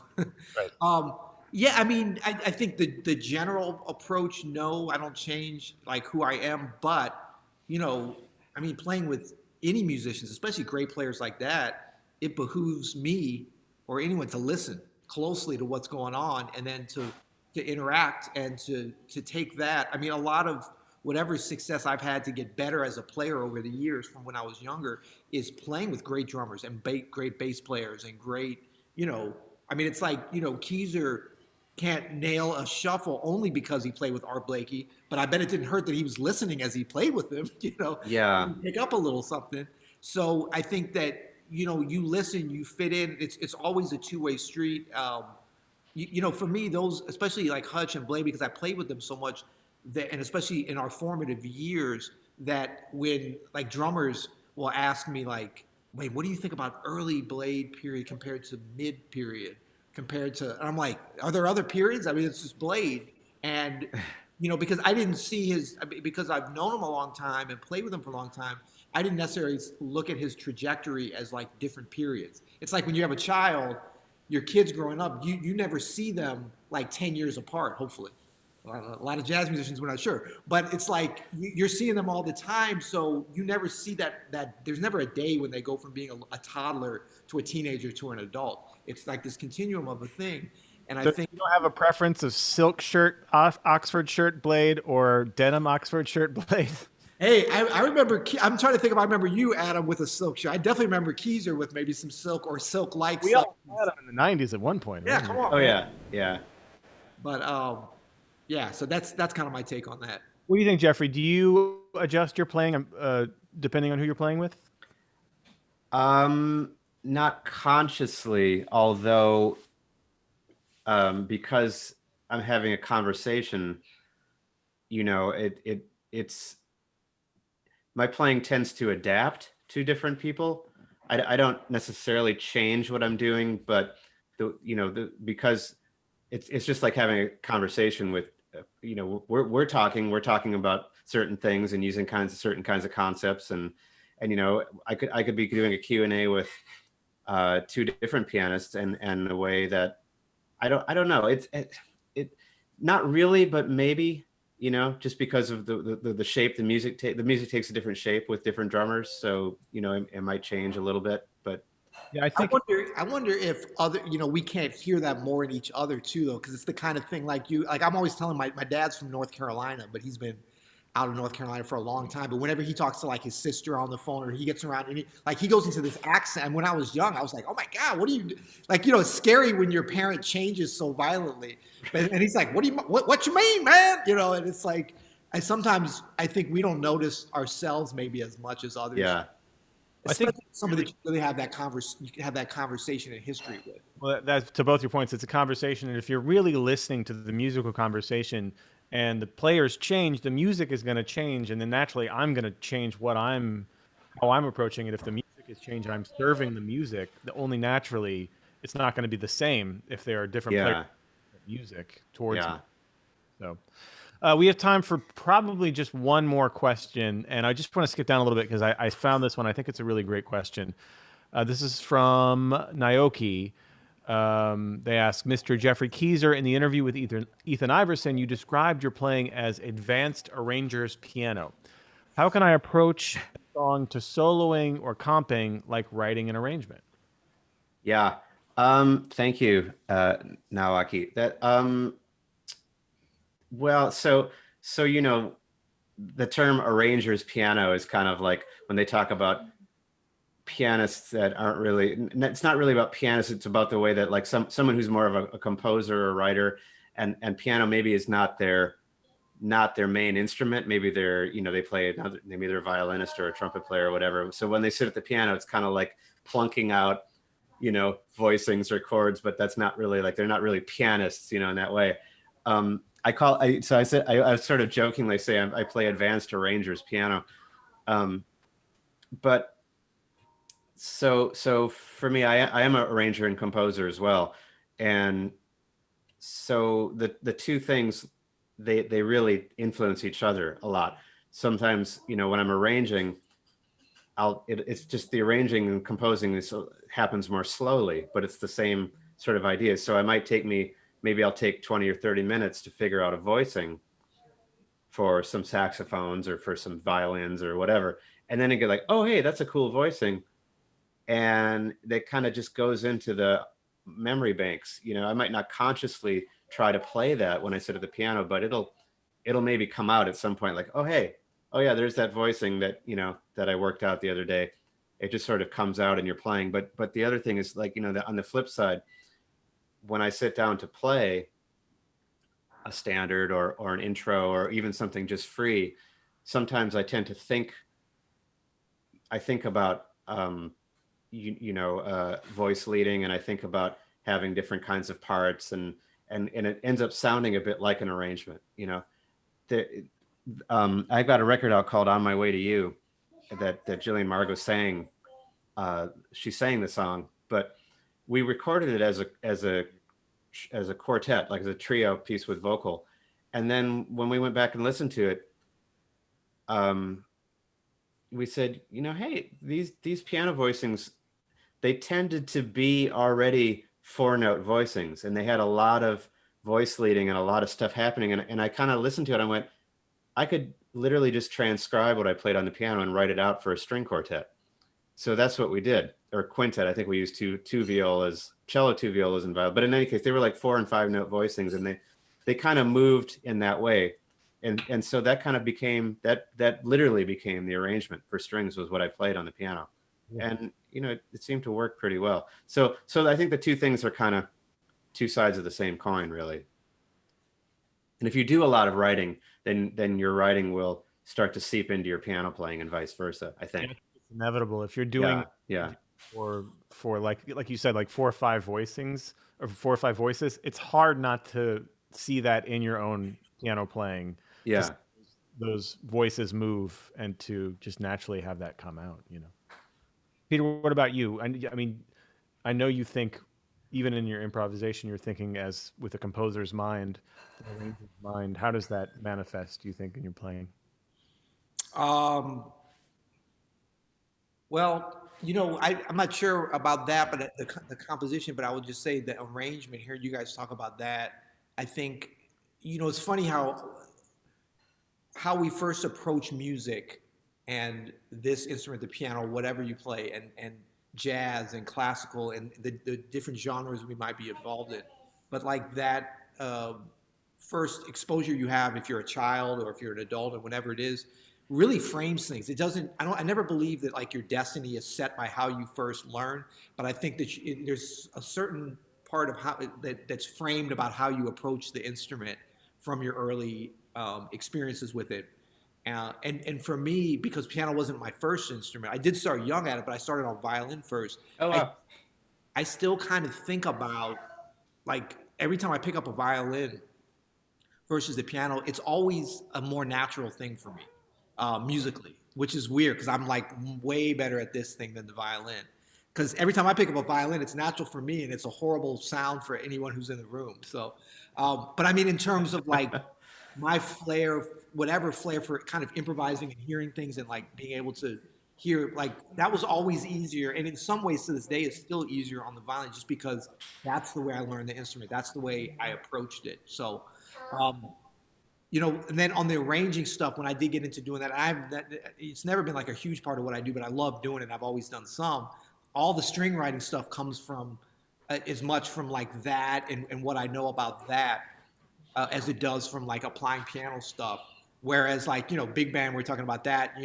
Right. Yeah, I mean, I think the general approach, no, I don't change like who I am, but you know, I mean, playing with any musicians, especially great players like that, it behooves me or anyone to listen closely to what's going on and then to interact and to take that. I mean, a lot of whatever success I've had to get better as a player over the years from when I was younger is playing with great drummers and great bass players and great, you know, I mean, it's like, you know, Keezer can't nail a shuffle only because he played with Art Blakey, but I bet it didn't hurt that he was listening as he played with him, you know, Yeah. Pick up a little something. So I think that, you know, you listen, you fit in, it's always a two-way street. You know, for me, those, especially like Hutch and Blade, because I played with them so much that, and especially in our formative years, that when like drummers will ask me like, wait, what do you think about early Blade period compared to mid period? Compared to, and I'm like, are there other periods? I mean, it's just Blade. And, you know, because I didn't see because I've known him a long time and played with him for a long time, I didn't necessarily look at his trajectory as like different periods. It's like when you have a child, your kids growing up, you never see them like 10 years apart, hopefully. A lot of jazz musicians we're not sure, but it's like you're seeing them all the time, so you never see that there's never a day when they go from being a toddler to a teenager to an adult. It's like this continuum of a thing, and I So think you don't have a preference of silk shirt, Oxford shirt blade, or denim Oxford shirt blade? hey, I remember. I'm trying to think if I remember you, Adam, with a silk shirt. I definitely remember Keezer with maybe some silk or silk-like We stuff. all had them in the '90s at one point, Yeah, right? come on, Oh man. yeah, yeah. But yeah. So that's kind of my take on that. What do you think, Jeffrey? Do you adjust your playing depending on who you're playing with? Um, Not consciously, although because I'm having a conversation, it's my playing tends to adapt to different people. I don't necessarily change what I'm doing, but because it's just like having a conversation with we're talking about certain things and using certain kinds of concepts, and I could be doing a Q&A with two different pianists, and the way that I don't know. It not really, but maybe, just because of the shape the music takes a different shape with different drummers. So, it might change a little bit, but Yeah, I think I wonder if other, we can't hear that more in each other too, though, because it's the kind of thing like I'm always telling my dad's from North Carolina, but he's been out of North Carolina for a long time. But whenever he talks to like his sister on the phone or he gets around and he goes into this accent. And when I was young, I was like, oh my God, what do you like? It's scary when your parent changes so violently. And he's like, what you mean, man? And it's like, I think we don't notice ourselves maybe as much as others, yeah, I think especially somebody that you really have you can have that conversation in history with. well, that's to both your points. It's a conversation, and if you're really listening to the musical conversation, and the players change, the music is going to change, and then naturally, I'm going to change how I'm approaching it. If the music is changing, I'm serving the music. Only naturally, it's not going to be the same if there are different players yeah, music towards me. yeah. So. We have time for probably just one more question, and I just want to skip down a little bit because I found this one. I think it's a really great question. This is from Naoki. They ask, Mr. Jeffrey Keezer, in the interview with Ethan Iverson, you described your playing as advanced arranger's piano. How can I approach a song to soloing or comping like writing an arrangement? Yeah. Thank you, Naoaki. Well, so the term arranger's piano is kind of like when they talk about pianists that aren't really, it's not really about pianists, it's about the way that like someone who's more of a composer or writer, and piano maybe is not their main instrument. Maybe they play another, maybe they're a violinist or a trumpet player or whatever. So when they sit at the piano, it's kind of like plunking out, voicings or chords, but that's not really like, they're not really pianists, in that way. So I said, I was sort of jokingly say I play advanced arranger's piano. But so for me, I am an arranger and composer as well. And so the two things, they really influence each other a lot. Sometimes, when I'm arranging, it's just the arranging and composing happens more slowly, but it's the same sort of idea. So maybe I'll take 20 or 30 minutes to figure out a voicing for some saxophones or for some violins or whatever. And then I get like, oh, hey, that's a cool voicing. And that kind of just goes into the memory banks. I might not consciously try to play that when I sit at the piano, but it'll maybe come out at some point like, oh, hey, oh yeah, there's that voicing that that I worked out the other day. It just sort of comes out and you're playing. But the other thing is like, on the flip side, when I sit down to play a standard or an intro or even something just free, sometimes I tend to think about voice leading, and I think about having different kinds of parts, and it ends up sounding a bit like an arrangement. I've got a record out called "On My Way to You" that Jillian Margot sang. She sang the song, but we recorded it as a quartet, like as a trio piece with vocal. And then when we went back and listened to it, we said, hey, these piano voicings, they tended to be already 4-note voicings, and they had a lot of voice leading and a lot of stuff happening. And I kind of listened to it. I went, I could literally just transcribe what I played on the piano and write it out for a string quartet. So that's what we did, or quintet. I think we used two violas, cello, two violas, and violin. But in any case, they were like 4 and 5 note voicings, and they kind of moved in that way. And so that kind of became that literally became the arrangement for strings, was what I played on the piano. And it seemed to work pretty well. So I think the two things are kind of two sides of the same coin, really. And if you do a lot of writing, then your writing will start to seep into your piano playing and vice versa, I think. It's inevitable. If you're doing yeah. for like you said, like 4 or 5 voicings or 4 or 5 voices, it's hard not to see that in your own piano playing. Yeah. Those voices move and to just naturally have that come out, Peter, what about you? I mean, I know you think even in your improvisation, you're thinking as with a composer's mind, the arranger's mind. How does that manifest, do you think, in your playing? Well, I'm not sure about that, but the composition, but I would just say the arrangement, hearing you guys talk about that, I think, it's funny how we first approach music and this instrument, the piano, whatever you play, and jazz and classical and the different genres we might be involved in. But like that first exposure you have if you're a child or if you're an adult or whatever it is, really frames things. It doesn't, I never believe that like your destiny is set by how you first learn, but I think that there's a certain part of how that's framed about how you approach the instrument from your early experiences with it. And for me, because piano wasn't my first instrument, I did start young at it, but I started on violin first. Oh, wow. I still kind of think about, like, every time I pick up a violin versus the piano, it's always a more natural thing for me musically, which is weird because I'm like way better at this thing than the violin. Because every time I pick up a violin, it's natural for me, and it's a horrible sound for anyone who's in the room. So, but I mean, in terms of like my flair, whatever flair for kind of improvising and hearing things and like being able to hear, like that was always easier. And in some ways to this day, it's still easier on the violin just because that's the way I learned the instrument. That's the way I approached it. So, and then on the arranging stuff, when I did get into doing that, it's never been like a huge part of what I do, but I love doing it. I've always done some. All the string writing stuff comes from as much from like that and what I know about that as it does from like applying piano stuff. Whereas like, big band, we're talking about that,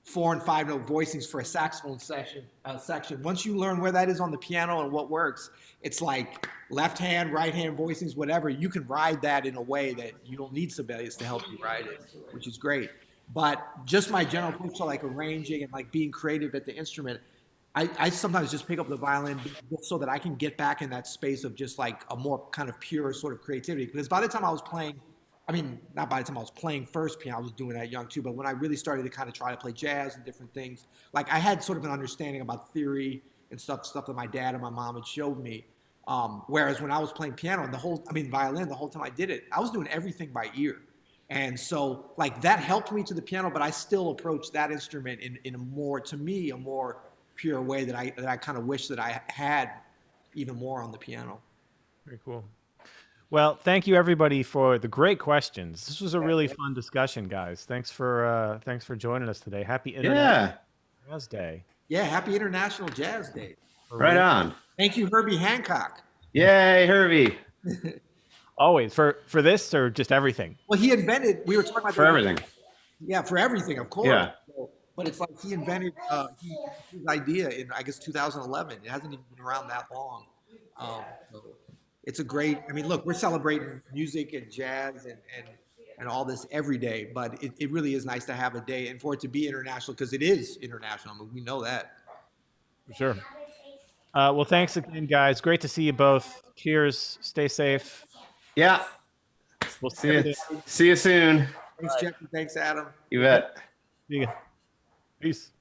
4 and 5 note voicings for a saxophone section. Once you learn where that is on the piano and what works, it's like left hand, right hand voicings, whatever. You can ride that in a way that you don't need Sibelius to help you ride it, which is great. But just my general approach to like arranging and like being creative at the instrument, I sometimes just pick up the violin so that I can get back in that space of just like a more kind of pure sort of creativity. Because by the time I was playing, I mean, not by the time I was playing first piano, I was doing that young too, but when I really started to kind of try to play jazz and different things, like I had sort of an understanding about theory and stuff that my dad and my mom had showed me. Whereas when I was playing piano and violin, the whole time I did it, I was doing everything by ear. And so like that helped me to the piano, but I still approached that instrument in a more, to me, a more pure way that I kind of wish that I had even more on the piano. Very cool. Well, thank you everybody for the great questions. This was a really fun discussion, guys. Thanks for joining us today. Happy International Jazz Day. Yeah, happy International Jazz Day. Right on. Thank you, Herbie Hancock. Yay, Herbie. Always for this or just everything? Well, he invented. We were talking about for everything. Yeah, for everything, of course. Yeah. But it's like he invented his idea in, I guess, 2011. It hasn't even been around that long. So it's a great. I mean, look, we're celebrating music and jazz and all this every day, but it really is nice to have a day and for it to be international because it is international. I mean, we know that. For sure. Well, thanks again, guys. Great to see you both. Cheers. Stay safe. Yeah. We'll see you soon. Thanks, Jeffrey. Thanks, Adam. You bet. See you. Peace.